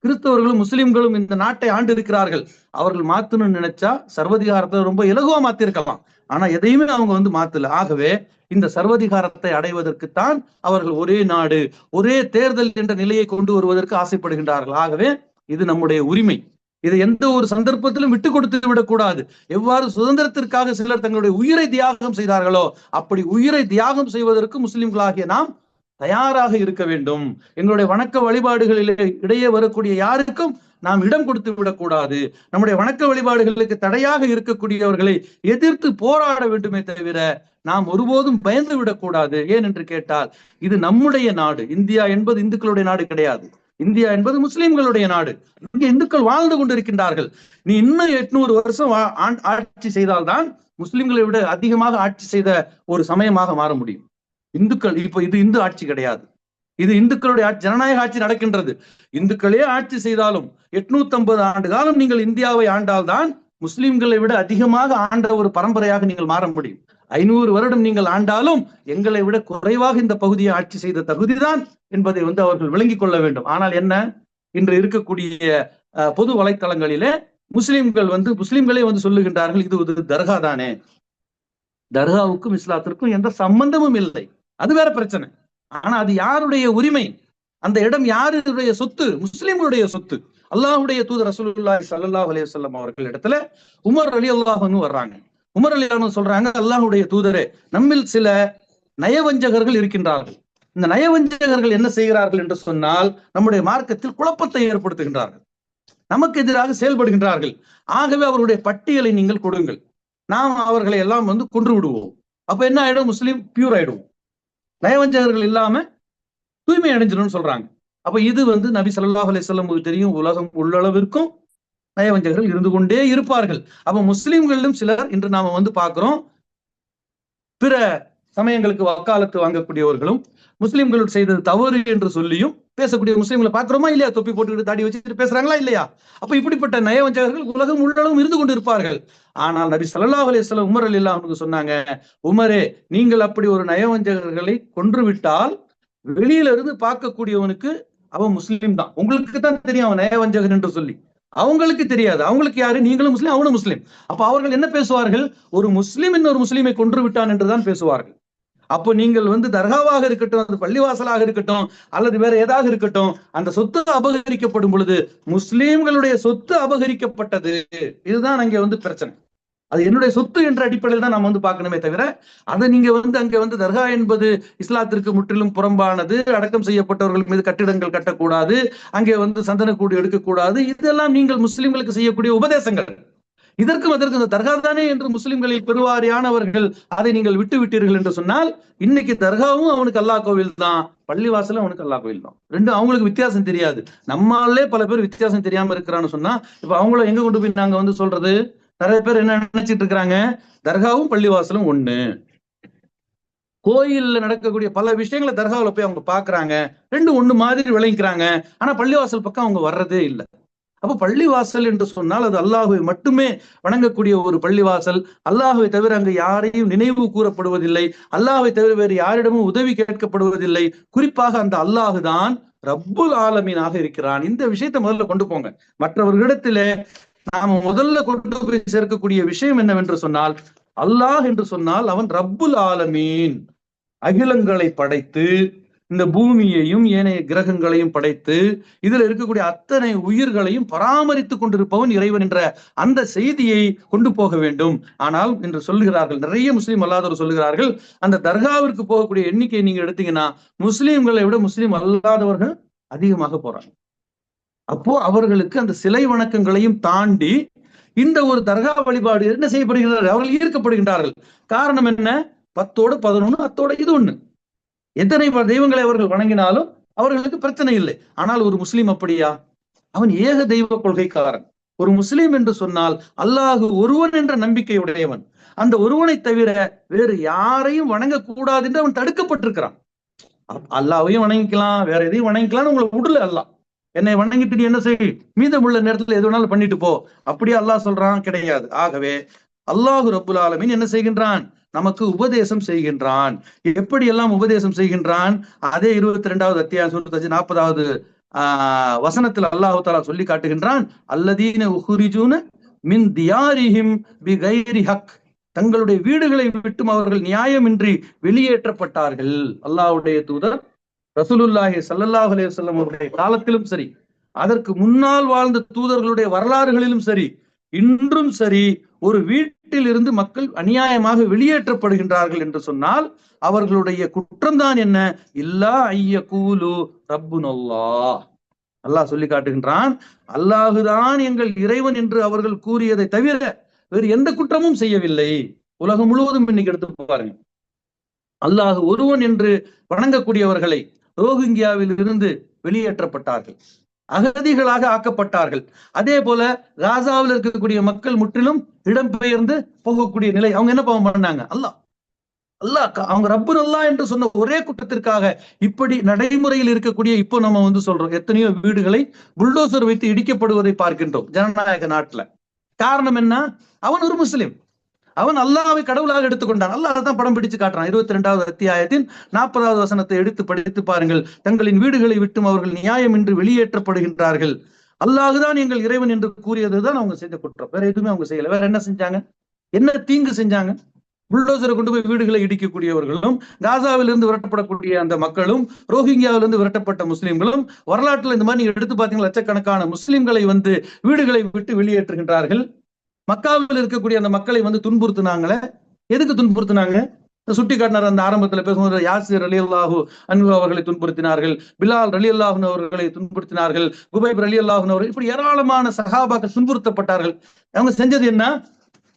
கிறிஸ்தவர்களும் முஸ்லிம்களும் இந்த நாட்டை ஆண்டு இருக்கிறார்கள். அவர்கள் மாத்தணும்னு நினைச்சா சர்வதிகாரத்தை ரொம்ப இலகுவா மாத்திருக்கலாம். ஆனா எதையுமே அவங்க மாத்தல. ஆகவே இந்த சர்வதிகாரத்தை அடைவதற்குத்தான் அவர்கள் ஒரே நாடு, ஒரே தேர்தல் என்ற நிலையை கொண்டு வருவதற்கு ஆசைப்படுகின்றார்கள். ஆகவே இது நம்முடைய உரிமை. இதை எந்த ஒரு சந்தர்ப்பத்திலும் விட்டு கொடுத்து விடக்கூடாது. எவ்வாறு சுதந்திரத்திற்காக சிலர் தங்களுடைய உயிரை தியாகம் செய்தார்களோ அப்படி உயிரை தியாகம் செய்வதற்கு முஸ்லிம்களாகிய நாம் தயாராக இருக்க வேண்டும். எங்களுடைய வணக்க வழிபாடுகளில் இடையே வரக்கூடிய யாருக்கும் நாம் இடம் கொடுத்து விடக்கூடாது. நம்முடைய வணக்க வழிபாடுகளுக்கு தடையாக இருக்கக்கூடியவர்களை எதிர்த்து போராட வேண்டுமே தவிர நாம் ஒருபோதும் பயந்து விடக்கூடாது. ஏன் என்று கேட்டால் இது நம்முடைய நாடு. இந்தியா என்பது இந்துக்களுடைய நாடு கிடையாது. இந்தியா என்பது முஸ்லிம்களுடைய நாடு. இங்கே இந்துக்கள் வாழ்ந்து கொண்டிருக்கின்றார்கள். நீ இன்னும் 800 வருஷம் ஆட்சி செய்தால்தான் முஸ்லிம்களை விட அதிகமாக ஆட்சி செய்த ஒரு சமயமாக மாற முடியும். இந்துக்கள் இப்ப இது இந்து ஆட்சி கிடையாது, இது இந்துக்களுடைய ஜனநாயக ஆட்சி நடக்கின்றது. இந்துக்களே ஆட்சி செய்தாலும் 850 ஆண்டு காலம் நீங்கள் இந்தியாவை ஆண்டால்தான் முஸ்லிம்களை விட அதிகமாக ஆண்ட ஒரு பரம்பரையாக நீங்கள் மாற முடியும். 500 வருடம் நீங்கள் ஆண்டாலும் எங்களை விட குறைவாக இந்த பகுதியை ஆட்சி செய்த தகுதிதான் என்பதை அவர்கள் விளங்கிக் கொள்ள வேண்டும். ஆனால் என்ன, இன்று இருக்கக்கூடிய பொது வலைத்தளங்களிலே முஸ்லிம்களே சொல்லுகின்றார்கள், இது தர்கா தானே, தர்காவுக்கும் இஸ்லாத்திற்கும் எந்த சம்பந்தமும் இல்லை. அது வேற பிரச்சனை. ஆனா அது யாருடைய உரிமை? அந்த இடம் யாருடைய சொத்து? முஸ்லிம்களுடைய சொத்து. அல்லாஹ்வுடைய தூதர் ரசூலுல்லாஹி ஸல்லல்லாஹு அலைஹி வஸல்லம் அவர்கள் இடத்துல உமர் ரலியல்லாஹு அன்ஹு வர்றாங்க. உமர் ரலியல்லாஹு அன்ஹு சொல்றாங்க, அல்லாஹ்வுடைய தூதரே, நம்மில் சில நயவஞ்சகர்கள் இருக்கின்றார்கள். இந்த நயவஞ்சகர்கள் என்ன செய்கிறார்கள் என்று சொன்னால், நம்முடைய மார்க்கத்தில் குழப்பத்தை ஏற்படுத்துகின்றார்கள், நமக்கு எதிராக செயல்படுகின்றார்கள். ஆகவே அவருடைய பட்டியலை நீங்கள் கொடுங்கள், நாம் அவர்களை எல்லாம் கொன்று விடுவோம். அப்ப என்ன ஆயிடும்? முஸ்லீம் பியூர் ஆயிடுவோம், நயவஞ்சகர்கள் இல்லாம தூய்மை அடைஞ்சிடும் சொல்றாங்க. அப்ப இது நபி ஸல்லல்லாஹு அலைஹி வஸல்லம் தெரியும், உலகம் உள்ளளவிற்கும் நயவஞ்சகர்கள் இருந்து கொண்டே இருப்பார்கள். அப்ப முஸ்லிம்களிலும் சிலர் இன்று நாம பார்க்கிறோம், பிற சமயங்களுக்கு வக்காலத்து வாங்கக்கூடியவர்களும் முஸ்லிம்கள் செய்தது தவறு என்று சொல்லியும் பேசக்கூடிய முஸ்லிம்களை பார்க்கிறோமா இல்லையா? தொப்பி போட்டுக்கிட்டு தாடி வச்சுட்டு பேசுறாங்களா இல்லையா? அப்ப இப்படிப்பட்ட நயவஞ்சகர்கள் உலகம் உள்ளளவும் இருந்து கொண்டு இருப்பார்கள். ஆனால் நபி ஸல்லல்லாஹு அலைஹி வஸல்லம் உமர் ரலியல்லாஹு அன்ஹு சொன்னாங்க, உமரே, நீங்கள் அப்படி ஒரு நயவஞ்சகர்களை கொன்று விட்டால் வெளியில இருந்து பார்க்கக்கூடியவனுக்கு அவன் முஸ்லீம் தான், உங்களுக்கு தான் தெரியும் அவன் நயவஞ்சகன் என்று சொல்லி, அவங்களுக்கு தெரியாது. அவங்களுக்கு யாரு? நீங்களும் முஸ்லீம், அவனும் முஸ்லீம். அப்ப அவர்கள் என்ன பேசுவார்கள்? ஒரு முஸ்லீம் இன்னொரு முஸ்லீமை கொன்று விட்டான் என்றுதான் பேசுவார்கள். அப்போ நீங்கள் தர்காவாக இருக்கட்டும், அது பள்ளிவாசலாக இருக்கட்டும், அல்லது வேற ஏதாவது இருக்கட்டும், அந்த சொத்து அபகரிக்கப்படும் பொழுது முஸ்லீம்களுடைய சொத்து அபகரிக்கப்பட்டது, இதுதான் அங்கே பிரச்சனை. அது என்னுடைய சொத்து என்ற அடிப்படையில் தான் நாம் பார்க்கணுமே தவிர, அதை நீங்க அங்க தர்கா என்பது இஸ்லாத்திற்கு முற்றிலும் புறம்பானது, அடக்கம் செய்யப்பட்டவர்கள் மீது கட்டிடங்கள் கட்டக்கூடாது, அங்கே சந்தனக்கூடு எடுக்கக்கூடாது, இதெல்லாம் நீங்கள் முஸ்லிம்களுக்கு செய்யக்கூடிய உபதேசங்கள். இதற்கும் அதற்கு இந்த தர்கா தானே என்று முஸ்லிம்களில் பெருவாரியானவர்கள் அதை நீங்கள் விட்டு விட்டீர்கள் என்று சொன்னால், இன்னைக்கு தர்காவும் அவனுக்கு அல்லாஹ் கோவில் தான், பள்ளிவாசலும் அவனுக்கு அல்லாஹ் கோவில் தான். ரெண்டும் அவங்களுக்கு வித்தியாசம் தெரியாது. நம்மாலே பல பேர் வித்தியாசம் தெரியாம இருக்கிறான்னு சொன்னா, இப்ப அவங்கள எங்க கொண்டு போய் நாங்க சொல்றது? நிறைய பேர் என்ன நினைச்சிட்டு இருக்கிறாங்க, தர்காவும் பள்ளிவாசலும் ஒண்ணு. கோயில்ல நடக்கக்கூடிய பல விஷயங்களை தர்காவில் போய் அவங்க பாக்குறாங்க, ரெண்டும் ஒண்ணு மாதிரி விளங்கிக்கிறாங்க. ஆனா பள்ளிவாசல் பக்கம் அவங்க வர்றதே இல்லை. அப்ப பள்ளிவாசல் என்று சொன்னால் அது அல்லாஹுவை மட்டுமே வணங்கக்கூடிய ஒரு பள்ளிவாசல். அல்லாஹுவை தவிர அங்கு யாரையும் நினைவு கூறப்படுவதில்லை, அல்லாஹுவை தவிர வேறு யாரிடமும் உதவி கேட்கப்படுவதில்லை. குறிப்பாக அந்த அல்லாஹு தான் ரப்புல் ஆலமீனாக இருக்கிறான். இந்த விஷயத்தை முதல்ல கொண்டு போங்க. மற்றவர்களிடத்திலே நாம முதல்ல கொண்டு போய் சேர்க்கக்கூடிய விஷயம் என்னவென்று சொன்னால், அல்லாஹ் என்று சொன்னால் அவன் ரப்புல் ஆலமீன், அகிலங்களை படைத்து இந்த பூமியையும் ஏனைய கிரகங்களையும் படைத்து இதுல இருக்கக்கூடிய அத்தனை உயிர்களையும் பராமரித்துக் கொண்டிருப்பவன் இறைவன் என்ற அந்த செய்தியை கொண்டு போக வேண்டும். ஆனால் என்று சொல்லுகிறார்கள், நிறைய முஸ்லீம் அல்லாதவர் சொல்லுகிறார்கள், அந்த தர்காவிற்கு போகக்கூடிய எண்ணிக்கையை நீங்க எடுத்தீங்கன்னா முஸ்லீம்களை விட முஸ்லீம் அல்லாதவர்கள் அதிகமாக போறாங்க. அப்போ அவர்களுக்கு அந்த சிலை வணக்கங்களையும் தாண்டி இந்த ஒரு தர்கா வழிபாடு என்ன செய்யப்படுகிறார்கள்? அவர்கள் ஈர்க்கப்படுகின்றார்கள். காரணம் என்ன? 10ஓட 11, அத்தோட இது ஒண்ணு. எத்தனை தெய்வங்களை அவர்கள் வணங்கினாலும் அவர்களுக்கு பிரச்சனை இல்லை. ஆனால் ஒரு முஸ்லீம் அப்படியா? அவன் ஏக தெய்வ கொள்கைக்காரன். ஒரு முஸ்லீம் என்று சொன்னால் அல்லாஹு ஒருவன் என்ற நம்பிக்கை உடையவன். அந்த ஒருவனை தவிர வேறு யாரையும் வணங்கக்கூடாது என்று அவன் தடுக்கப்பட்டிருக்கிறான். அல்லாஹ்வையும் வணங்கிக்கலாம், வேற எதையும் வணங்கிக்கலாம்னு உங்களை விடல. அல்லாஹ் என்னை வணங்கிட்டு நீ என்ன செய், மீதமுள்ள நேரத்துல எது வேணாலும் பண்ணிட்டு போ, அப்படியே அல்லாஹ் சொல்றான்? கிடையாது. ஆகவே அல்லாஹு ரப்புல் ஆலமீன் என்ன செய்கின்றான்? நமக்கு உபதேசம் செய்கின்றான். எப்படி எல்லாம் உபதேசம் செய்கின்றான்? அதே 22வது அத்தியாயம் 40வது வசனத்தில் அல்லாஹு தஆலா சொல்லி காட்டுகின்றான், அல்லதீன உஹ்ரிஜூன மின் தியாரிஹிம் பிகைரி ஹக், தங்களுடைய வீடுகளை விட்டும் அவர்கள் நியாயமின்றி வெளியேற்றப்பட்டார்கள். அல்லாஹ்வுடைய தூதர் ரசூலுல்லாஹி ஸல்லல்லாஹு அலைஹி வஸல்லம் அவருடைய காலத்திலும் சரி, அதற்கு முன்னால் வாழ்ந்த தூதர்களுடைய வரலாறுகளிலும் சரி, இன்றும் சரி, ஒரு வீட்டில் இருந்து மக்கள் அநியாயமாக வெளியேற்றப்படுகின்றார்கள் என்று சொன்னால் அவர்களுடைய குற்றம்தான் என்ன? இல்லா ஐயகூலு ரப்புனல்லாஹ். அல்லாஹ் சொல்லி காட்டுகின்றான், அல்லாஹுதான் எங்கள் இறைவன் என்று அவர்கள் கூறியதை தவிர வேறு எந்த குற்றமும் செய்யவில்லை. உலகம் முழுவதும் இன்னைக்கு எடுத்து பாருங்க, அல்லாஹ் ஒருவன் என்று வணங்கக்கூடியவர்களை ரோஹிங்கியாவில் இருந்து வெளியேற்றப்பட்டார்கள். அகதிகளாக ஆக்கப்பட்டார்கள். அதே போல காசாவில் இருக்கக்கூடிய மக்கள் முற்றிலும் இடம்பெயர்ந்து போகக்கூடிய நிலை. அவங்க என்ன பாவம் பண்ணாங்க? அல்லாஹ் அவங்க ரப்பர் அல்லாஹ் என்று சொன்ன ஒரே குற்றத்திற்காக இப்படி நடைமுறையில் இருக்கக்கூடிய, இப்போ நம்ம சொல்றோம், எத்தனையோ வீடுகளை புல்டோசர் வைத்து இடிக்கப்படுவதை பார்க்கின்றோம் ஜனநாயக நாட்டுல. காரணம் என்ன? அவன் ஒரு முஸ்லிம், அவன் அல்லாஹ்வை கடவுளாக எடுத்துக்கொண்டான். அல்லாஹ் தான் படம் பிடிச்சு காட்டுறான். 22வது அத்தியாயத்தின் 40வது வசனத்தை எடுத்து படித்து பாருங்கள். தங்களின் வீடுகளை விட்டும் அவர்கள் நியாயமின்றி வெளியேற்றப்படுகின்றார்கள், அல்லாஹுதான் எங்கள் இறைவன் என்று கூறியதுதான் அவங்க செஞ்ச குற்றம். வேற எதுவுமே அவங்க செய்யல. வேற என்ன செஞ்சாங்க? என்ன தீங்கு செஞ்சாங்க? புல்டோசரை கொண்டு போய் வீடுகளை இடிக்கக்கூடியவர்களும், காசாவிலிருந்து விரட்டப்படக்கூடிய அந்த மக்களும், ரோஹிங்கியாவிலிருந்து விரட்டப்பட்ட முஸ்லிம்களும், வரலாற்றுல இந்த மாதிரி நீங்க எடுத்து பாத்தீங்கன்னா லட்சக்கணக்கான முஸ்லிம்களை வீடுகளை விட்டு வெளியேற்றுகின்றார்கள். மக்காவில் இருக்கக்கூடிய அந்த மக்களை துன்புறுத்தினாங்களே. எதுக்கு துன்புறுத்தினாங்க? சுட்டி காட்டினார் அந்த ஆரம்பத்துல பேசும்போது. யாசிர் ரலியல்லாஹு அன்ஹு அவர்களை துன்புறுத்தினார்கள், பிலால் ரலியல்லாஹு அவர்களை துன்புறுத்தினார்கள், குபைப் ரலியல்லாஹு அவர்கள், இப்படி ஏராளமான சஹாபாக்கள் துன்புறுத்தப்பட்டார்கள். அவங்க செஞ்சது என்ன?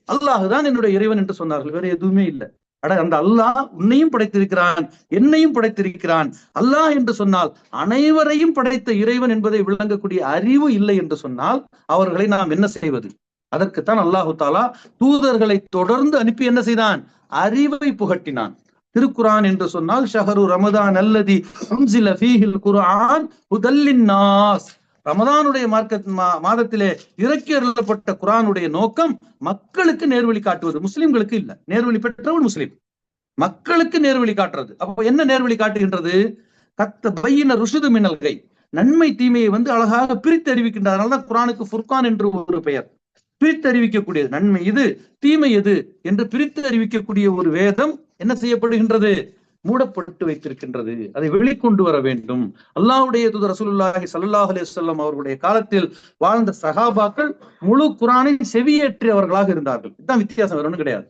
அல்லாஹுதான் என்னுடைய இறைவன் என்று சொன்னார்கள். வேற எதுவுமே இல்லை. அந்த அல்லாஹ் உன்னையும் படைத்திருக்கிறான், என்னையும் படைத்திருக்கிறான். அல்லாஹ் என்று சொன்னால் அனைவரையும் படைத்த இறைவன் என்பதை விளங்கக்கூடிய அறிவு இல்லை என்று சொன்னால் அவர்களை நாம் என்ன செய்வது? அதற்குத்தான் அல்லாஹு தாலா தூதர்களை தொடர்ந்து அனுப்பி என்ன செய்தான்? அறிவை புகட்டினான். திருக்குரான் என்று சொன்னால் ஷஹரு ரமதான் அல்லதி உன்சில ஃபீஹில் குர்ஆன் ஹுதல் லின்னாஸ். ரமதானுடைய மாதத்திலே இறக்கி அருளப்பட்ட குர்ஆனுடைய நோக்கம் மக்களுக்கு நேர்வழி காட்டுவது, முஸ்லிம்களுக்கு இல்ல. நேர்வழி பெற்றவன் முஸ்லிம், மக்களுக்கு நேர்வழி காட்டுறது. அப்போ என்ன நேர்வழி காட்டுகின்றது? கத்த பையின ருஷுது மினல் கை, நன்மை தீமையை அழகாக பிரித்து அறிவிக்கின்றது. அதனாலதான் குர்ஆனுக்கு ஃபுர்கான் என்று ஒரு பெயர். பிரித்து அறிவிக்கக்கூடியது, நன்மை எது தீமை எது என்று பிரித்து அறிவிக்கக்கூடிய ஒரு வேதம் என்ன செய்யப்படுகின்றது? மூடப்பட்டு வைத்திருக்கின்றது. அதை வெளிக்கொண்டு வர வேண்டும். அல்லாஹ்வுடைய தூதர் ரசூலுல்லாஹி ஸல்லல்லாஹு அலைஹி வஸல்லம் அவர்களுடைய காலத்தில் வாழ்ந்த சஹாபாக்கள் முழு குர்ஆனை செவியேற்றியவர்களாக இருந்தார்கள். இதுதான் வித்தியாசம், வேற ஒன்றும் கிடையாது.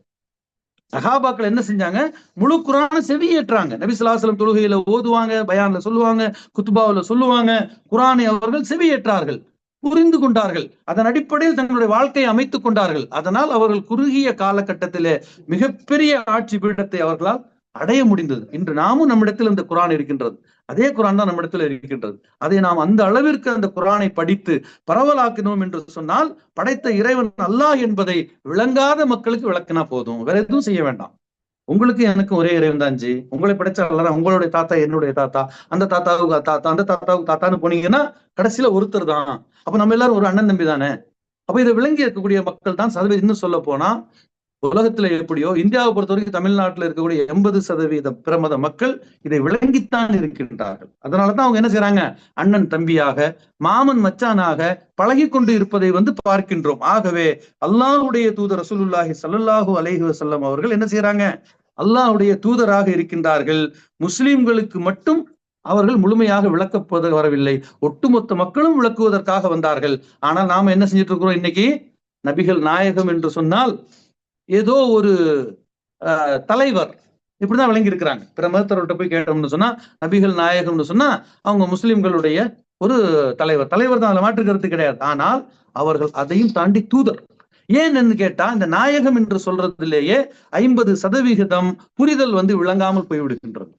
சஹாபாக்கள் என்ன செஞ்சாங்க? முழு குர்ஆனை செவியேற்றாங்க. நபி ஸல்லல்லாஹு அலைஹி வஸல்லம் தொழுகையில ஓதுவாங்க, பயான்ல சொல்லுவாங்க, குத்பாவுல சொல்லுவாங்க. குர்ஆனை அவர்கள் செவியேற்றார்கள், புரிந்து கொண்டார்கள். அதன் அடிப்படையில் தங்களுடைய வாழ்க்கையை அமைத்துக் கொண்டார்கள். அதனால் அவர்கள் குறுகிய காலகட்டத்திலே மிகப்பெரிய ஆட்சி பீடத்தை அவர்களால் அடைய முடிந்தது. இன்று நாமும் நம்மிடத்தில் இந்த குர்ஆன் இருக்கின்றது. அதே குர்ஆன் தான் நம்மிடத்தில் இருக்கின்றது. அதை நாம் அந்த அளவிற்கு அந்த குர்ஆனை படித்து பரவலாக்கினோம் என்று சொன்னால் படைத்த இறைவன் அல்லாஹ் என்பதை விளங்காத மக்களுக்கு விளக்கினா போதும், வேற எதுவும் செய்ய வேண்டாம். உங்களுக்கு எனக்கு ஒரே இறைவன் தான் ஜி. உங்களை படைச்ச அல்லாஹ், உங்களுடைய தாத்தா என்னுடைய தாத்தா, அந்த தாத்தாவுக்கு தாத்தா, அந்த தாத்தாவுக்கு தாத்தான்னு போனீங்கன்னா கடைசியில ஒருத்தர் தான். அப்ப நம்ம எல்லாரும் ஒரு அண்ணன் தம்பி தானே. அப்ப இதை விளங்கி இருக்கக்கூடிய மக்கள் தான் சதவீதம். இன்னும் சொல்ல போனா உலகத்துல எப்படியோ இந்தியாவை பொறுத்த வரைக்கும் தமிழ்நாட்டில் இருக்கக்கூடிய 80% பிரமத மக்கள் இதை விளங்கித்தான் இருக்கின்றார்கள். அதனாலதான் அவங்க என்ன செய்யறாங்க? அண்ணன் தம்பியாக, மாமன் மச்சானாக பழகி கொண்டு இருப்பதை பார்க்கின்றோம். ஆகவே அல்லாஹ்வுடைய தூதர் ரசூலுல்லாஹி ஸல்லல்லாஹு அலைஹி வஸல்லம் அவர்கள் என்ன செய்யறாங்க? அல்லாஹ்வுடைய தூதராக இருக்கின்றார்கள். முஸ்லிம்களுக்கு மட்டும் அவர்கள் முழுமையாக விளக்கப்போத வரவில்லை, ஒட்டுமொத்த மக்களும் விளக்குவதற்காக வந்தார்கள். ஆனால் நாம என்ன செஞ்சுட்டு இருக்கிறோம் இன்னைக்கு? நபிகள் நாயகம் என்று சொன்னால் ஏதோ ஒரு தலைவர் இப்படிதான் விளங்கி இருக்கிறாங்க. பிற மதத்தவர்கிட்ட போய் கேட்டோம்னு சொன்னா நபிகள் நாயகம்னு சொன்னா அவங்க முஸ்லிம்களுடைய ஒரு தலைவர் தான், அதுல மாற்று கருத்து கிடையாது. ஆனால் அவர்கள் அதையும் தாண்டி தூதர். ஏன்னு கேட்டா இந்த நாயகம் என்று சொல்றதுலேயே 50% புரிதல் விளங்காமல் போய்விடுகின்றது.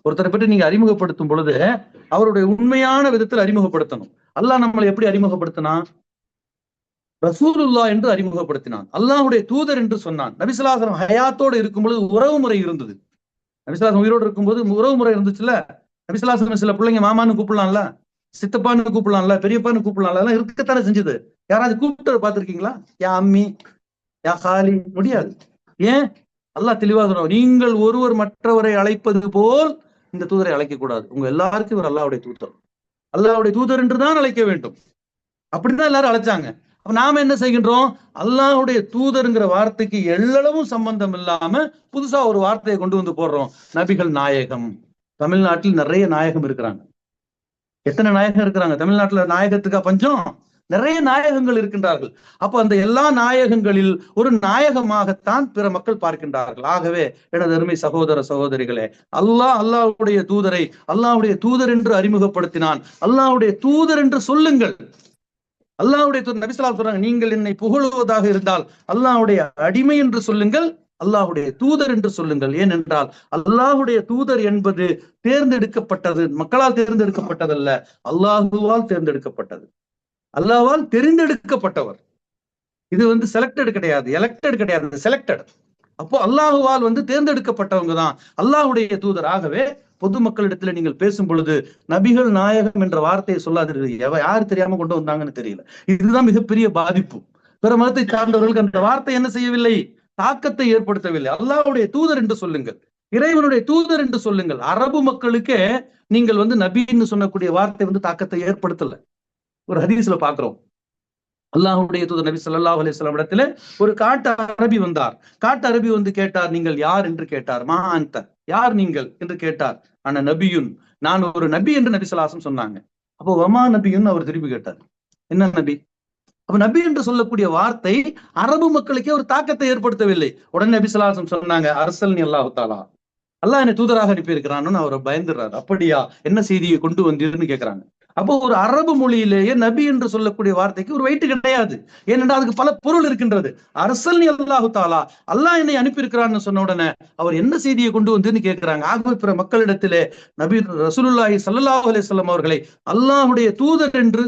ஒருத்தரை பற்றி நீங்க அறிமுகப்படுத்தும் பொழுது அவருடைய உண்மையான விதத்தில் அறிமுகப்படுத்தணும். அல்லாஹ் நம்மளை எப்படி அறிமுகப்படுத்தினா? ரசூலுல்லாஹ் என்று அறிமுகப்படுத்தினான். அல்லாஹ்வுடைய தூதர் என்று சொன்னான். நபி ஸல்லல்லாஹு அலைஹி வஸல்லம் ஹயாத்தோடு இருக்கும்போது உறவு முறை இருந்தது. நபி ஸல்லல்லாஹு அலைஹி வஸல்லம் உயிரோடு இருக்கும்போது உறவு முறை இருந்துச்சுல்ல. நபி ஸல்லல்லாஹு அலைஹி வஸல்லம் சில பிள்ளைங்க மாமான்னு கூப்பிடலாம்ல, சித்தப்பான்னு கூப்பிடலாம்ல, பெரியப்பான்னு கூப்பிடலாம்ல, அதெல்லாம் இருக்கத்தானே செஞ்சது. யாராவது கூப்பிட்டு பார்த்திருக்கீங்களா? யா அம்மி, யா காலி, முடியாது. ஏன்? அல்லாஹ் தெளிவாக சொல்றான், நீங்கள் ஒருவர் மற்றவரை அழைப்பது போல் இந்த தூதரை அழைக்க கூடாது. உங்க எல்லாருக்கும் இவர் அல்லாஹ்வுடைய தூதர், அல்லாஹ்வுடைய தூதர் என்றுதான் அழைக்க வேண்டும். அப்படிதான் எல்லாரும் அழைச்சாங்க. அப்ப நாம என்ன செய்கின்றோம்? அல்லாஹ்வுடைய தூதருங்கிற வார்த்தைக்கு எல்லளவும் சம்பந்தம் இல்லாம புதுசா ஒரு வார்த்தையை கொண்டு போடுறோம். நபிகள் நாயகம். தமிழ்நாட்டில் நிறைய நாயகம் இருக்கிறாங்க. எத்தனை நாயகம் இருக்கிறாங்க தமிழ்நாட்டுல? நாயகத்துக்கா பஞ்சம்? நிறைய நாயகங்கள் இருக்கின்றார்கள். அப்ப அந்த எல்லா நாயகங்களில் ஒரு நாயகமாகத்தான் பிற மக்கள் பார்க்கின்றார்கள். ஆகவே எனது அருமை சகோதர சகோதரிகளே, அல்லாஹ்வுடைய தூதரை அல்லாஹ்வுடைய தூதர் என்று அறிமுகப்படுத்தினான். அல்லாஹ்வுடைய தூதர் என்று சொல்லுங்கள். அல்லாஹ்வுடைய தூதர் நபி ஸல்லல்லாஹு அலைஹி வஸல்லம் சொல்றாங்க, நீங்கள் என்னை புகழுவதாக இருந்தால் அல்லாஹ்வுடைய அடிமை என்று சொல்லுங்கள், அல்லாஹுடைய தூதர் என்று சொல்லுங்கள். ஏனென்றால் அல்லாஹுடைய தூதர் என்பது தேர்ந்தெடுக்கப்பட்டது, மக்களால் தேர்ந்தெடுக்கப்பட்டதல்ல, அல்லாஹுவால் தேர்ந்தெடுக்கப்பட்டது, அல்லாஹ்வால் தெரிந்தெடுக்கப்பட்டவர். இது செலக்டட் கிடையாது, எலெக்டட் கிடையாது, செலக்டட். அப்போ அல்லாஹுவால் தேர்ந்தெடுக்கப்பட்டவங்க தான் அல்லாஹுடைய தூதர். ஆகவே பொதுமக்களிடத்துல நீங்கள் பேசும் பொழுது நபிகள் நாயகம் என்ற வார்த்தையை சொல்லாதீர்கள். யாரு தெரியாம கொண்டு வந்தாங்கன்னு தெரியல. இதுதான் மிகப்பெரிய பாதிப்பு. பிற மதத்தை சார்ந்தவர்களுக்கு அந்த வார்த்தை என்ன செய்யவில்லை, தாக்கத்தை ஏற்படுத்தவில்லை. அல்லாஹ்வுடைய தூதர் என்று சொல்லுங்கள், இறைவனுடைய தூதர் என்று சொல்லுங்கள். அரபு மக்களுக்கே நீங்கள் நபின்னு சொல்லக்கூடிய வார்த்தை தாக்கத்தை ஏற்படுத்தல. ஒரு ஹதீஸ்ல பாக்குறோம், அல்லாஹ்வுடைய தூதர் நபி ஸல்லல்லாஹு அலைஹி வஸல்லம் இடத்துல ஒரு காட்டு அரபி வந்தார். காட்டு அரபி கேட்டார், நீங்கள் யார் என்று கேட்டார். மா அன்த, யார் நீங்கள் என்று கேட்டார். ஆனா நபியுன், நான் ஒரு நபி என்று நபி ஸல்லல்லாஹு அலைஹி வஸல்லம் சொன்னாங்க. அப்போ வமா நபியுன் அவர் திருப்பி கேட்டார், என்ன நபி? அப்ப நபி என்று சொல்லக்கூடிய வார்த்தை அரபு மக்களுக்கே ஒரு தாக்கத்தை ஏற்படுத்தவில்லை. உடனே நபி ஸல்லல்லாஹு அலைஹி வஸல்லம் சொன்னாங்க, அரசல்னி அல்லாஹு தஆலா, அல்லாஹ் என்னை தூதராக அனுப்பி இருக்கிறான்னு அவரை பயந்துறாரு. அப்படியா, என்ன செய்தியை கொண்டு வந்தீர்னு கேட்கிறாங்க. அப்போ ஒரு அரபு மொழியிலேயே நபி என்று சொல்லக்கூடிய வார்த்தைக்கு ஒரு வெயிட் கிடையாது. ஏனென்றால் அதுக்கு பல பொருள் இருக்கின்றது. அரசல்னி அல்லாஹு தஆலா, அல்லாஹ் என்னை அனுப்பி இருக்கிறான்னு சொன்ன உடனே அவர் என்ன செய்தியை கொண்டு வந்துன்னு கேட்கிறாங்க. ஆகவே பிற மக்களிடத்திலே நபி ரசூலுல்லாஹி ஸல்லல்லாஹு அலைஹி வஸல்லம் அவர்களை அல்லாஹ்வுடைய தூதர் என்று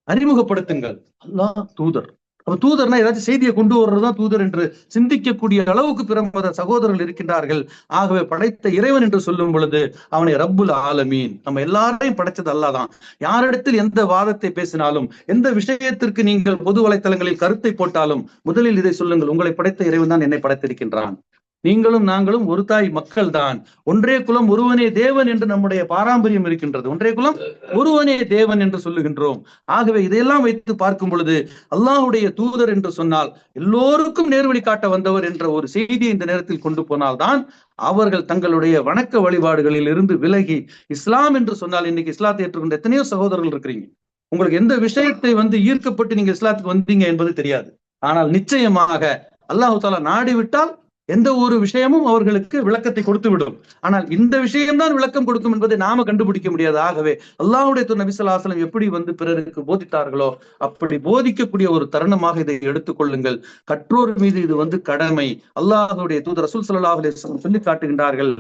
அறிமுகப்படுத்துங்கள். அல்லாஹ் தூதர், அப்ப தூதர்னா ஏதாச்சும் செய்தியை கொண்டு வர்றதுதான் தூதர் என்று சிந்திக்கக்கூடிய அளவுக்கு பிற மத சகோதரர்கள் இருக்கின்றார்கள். ஆகவே படைத்த இறைவன் என்று சொல்லும் பொழுது அவனை ரப்புல் ஆலமீன், நம்ம எல்லாரையும் படைச்சது அல்லாஹ் தான். யாரிடத்தில் எந்த வாதத்தை பேசினாலும், எந்த விஷயத்திற்கு நீங்கள் பொது வலைத்தளங்களில் கருத்தை போட்டாலும் முதலில் இதை சொல்லுங்கள், உங்களை படைத்த இறைவன் தான் என்னை படைத்திருக்கின்றான், நீங்களும் நாங்களும் ஒரு தாய் மக்கள் தான், ஒன்றே குலம் ஒருவனே தேவன் என்று நம்முடைய பாரம்பரியம் இருக்கின்றது. ஒன்றே குலம் ஒருவனே தேவன் என்று சொல்லுகின்றோம். ஆகவே இதையெல்லாம் வைத்து பார்க்கும் பொழுது அல்லாஹ்வுடைய தூதர் என்று சொன்னால் எல்லோருக்கும் நேர்வழி காட்ட வந்தவர் என்ற ஒரு செய்தியை இந்த நேரத்தில் கொண்டு போனால்தான் அவர்கள் தங்களுடைய வணக்க வழிபாடுகளில் இருந்து விலகி இஸ்லாம் என்று சொன்னால், இன்னைக்கு இஸ்லாத்தை ஏற்றுக்கொண்ட எத்தனையோ சகோதரர்கள் இருக்கிறீங்க, உங்களுக்கு எந்த விஷயத்தை ஈர்க்கப்பட்டு நீங்க இஸ்லாத்துக்கு வந்தீங்க என்பது தெரியாது. ஆனால் நிச்சயமாக அல்லாஹ் தஆலா நாடி விட்டால் எந்த ஒரு விஷயமும் அவர்களுக்கு விளக்கத்தை கொடுத்து விடும். ஆனால் இந்த விஷயம்தான் விளக்கம் கொடுக்கும் என்பதை நாம கண்டுபிடிக்க முடியாது. ஆகவே அல்லாஹ்வுடைய தூதர் நபி ஸல்லல்லாஹு அலைஹி வஸல்லம் எப்படி பிறருக்கு போதித்தார்களோ அப்படி போதிக்கக்கூடிய ஒரு தருணமாக இதை எடுத்துக்கொள்ளுங்கள். கற்றோர் மீது இது கடமை. அல்லாஹ்வுடைய தூதர் ரசூல் ஸல்லல்லாஹு அலைஹி வஸல்லம் சொல்லி காட்டுகின்றார்கள்,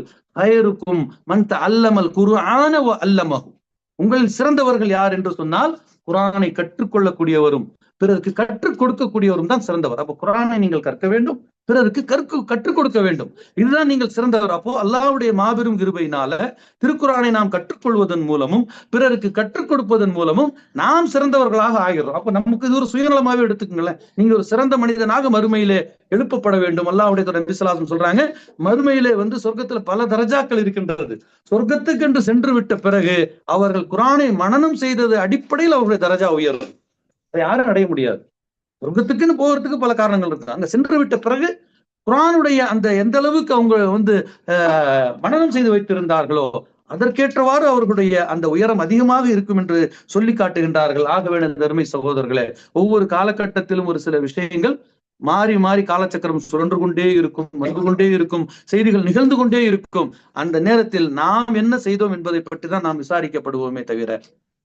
ஹைருக்கும் மன் தஅல்லமல் குர்ஆன வ அல்லமஹு, உங்களில் சிறந்தவர்கள் யார் என்று சொன்னால் குர்ஆனை கற்றுக்கொள்ளக்கூடியவரும் பிறருக்கு கற்றுக் கொடுக்கக்கூடியவரும் தான் சிறந்தவர். அப்போ குர்ஆனை நீங்கள் கற்க வேண்டும், பிறருக்கு கற்றுக் கொடுக்க வேண்டும், இதுதான் நீங்கள் சிறந்தவர். அப்போ அல்லாஹ்வுடைய மாபெரும் கிருபையினால திருக்குர்ஆனை நாம் கற்றுக்கொள்வதன் மூலமும் பிறருக்கு கற்றுக் கொடுப்பதன் மூலமும் நாம் சிறந்தவர்களாக ஆகிறோம். அப்போ நமக்கு இது ஒரு சுயநலமாவே எடுத்துக்கங்களேன். நீங்க ஒரு சிறந்த மனிதனாக மறுமையிலே எழுப்பப்பட வேண்டும். அல்லாஹ்வுடைய தூதர் நபி ஸல்லல்லாஹு அலைஹி வஸல்லம் சொல்றாங்க, மறுமையிலே சொர்க்கத்துல பல தரஜாக்கள் இருக்கின்றது. சொர்க்கத்துக்கென்று சென்று விட்ட பிறகு அவர்கள் குர்ஆனை மனனம் செய்தது அடிப்படையில் அவர்களுடைய தரஜா உயரும். அதை யாரும் அடைய முடியாது. சொர்க்கத்துக்குன்னு போகிறதுக்கு பல காரணங்கள் இருக்கு. அங்க சென்று விட்ட பிறகு குர்ஆனுடைய அந்த எந்த அளவுக்கு அவங்க மனனம் செய்து வைத்திருந்தார்களோ அதற்கேற்றவாறு அவர்களுடைய அந்த உயரம் அதிகமாக இருக்கும் என்று சொல்லி காட்டுகின்றார்கள். ஆகவே தர்மை சகோதரர்களே, ஒவ்வொரு காலகட்டத்திலும் ஒரு சில விஷயங்கள் மாறி மாறி காலச்சக்கரம் சுழன்று கொண்டே இருக்கும், வந்து கொண்டே இருக்கும், செய்திகள் நிகழ்ந்து கொண்டே இருக்கும். அந்த நேரத்தில் நாம் என்ன செய்தோம் என்பதை பற்றி தான் நாம் விசாரிக்கப்படுவோமே தவிர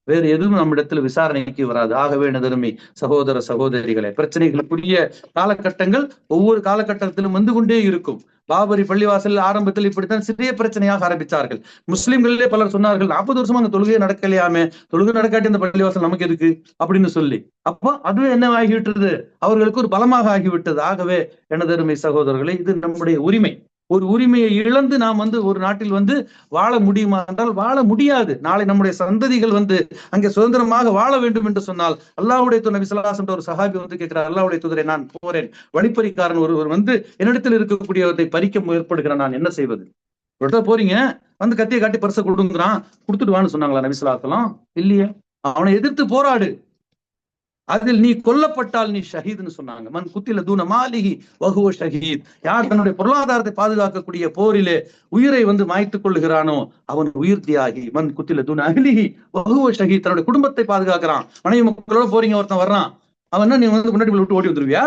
வேறு எதுவும் நம்மிடத்தில் விசாரணைக்கு வராது. ஆகவே நெருமை சகோதர சகோதரிகளே, பிரச்சனைகளுக்குரிய காலகட்டங்கள் ஒவ்வொரு காலகட்டத்திலும் வந்து கொண்டே இருக்கும். பாபரி பள்ளிவாசல் ஆரம்பத்தில் இப்படித்தான் சிறிய பிரச்சனையாக ஆரம்பித்தார்கள். முஸ்லிம்களிலே பலர் சொன்னார்கள், 40 வருஷமா அந்த தொழுகையை நடக்கலையாமே, தொழுகை நடக்காட்டி அந்த பள்ளிவாசல் நமக்கு எதுக்கு அப்படின்னு சொல்லி. அப்போ அதுவே என்ன ஆகிவிட்டது, அவர்களுக்கு ஒரு பலமாக ஆகிவிட்டது. ஆகவே எனதருமை சகோதரர்களே, இது நம்முடைய உரிமை. ஒரு உரிமையை இழந்து நாம் ஒரு நாட்டில் வாழ முடியுமா என்றால் வாழ முடியாது. நாளை நம்முடைய சந்ததிகள் அங்கே சுதந்திரமாக வாழ வேண்டும் என்று சொன்னால் அல்லாஹ்வுடைய தூதர் நபி ஸல்லல்லாஹு அலைஹி வஸல்லம் ஒரு சஹாபி கேட்கிறார், அல்லாஹ்வுடைய தூதரை, நான் போறேன், வழிப்பறிக்காரன் ஒருவர் என்னிடத்தில் இருக்கக்கூடியவற்றை பறிக்க முற்படுகிறேன், நான் என்ன செய்வது? போறீங்க, கத்தியை காட்டி பரிசை கொடுங்கிறான், கொடுத்துட்டு வான்னு சொன்னாங்களா நபி ஸல்லல்லாஹு அலைஹி வஸல்லம்? இல்லையே. அவனை எதிர்த்து போராடு, அதில் நீ கொல்லப்பட்டால் நீ ஷஹீத்னு சொன்னாங்க. மன் குத்தில தூன மாலிஹி வஹுவ ஷஹீத், யார் தன்னுடைய பொருளாதாரத்தை பாதுகாக்கக்கூடிய போரிலே உயிரை மாய்த்துக் கொள்ளுகிறானோ அவன் உயிர் தியாகி. மன் குத்தில தூன அஹ்லிஹி வஹுவ ஷஹீத், தன்னுடைய குடும்பத்தை பாதுகாக்கிறான். மனைவி மக்களோட போறீங்க, ஒருத்தன் வர்றான், அவன் நீ முன்னாடி விட்டு ஓடி வந்துருவியா?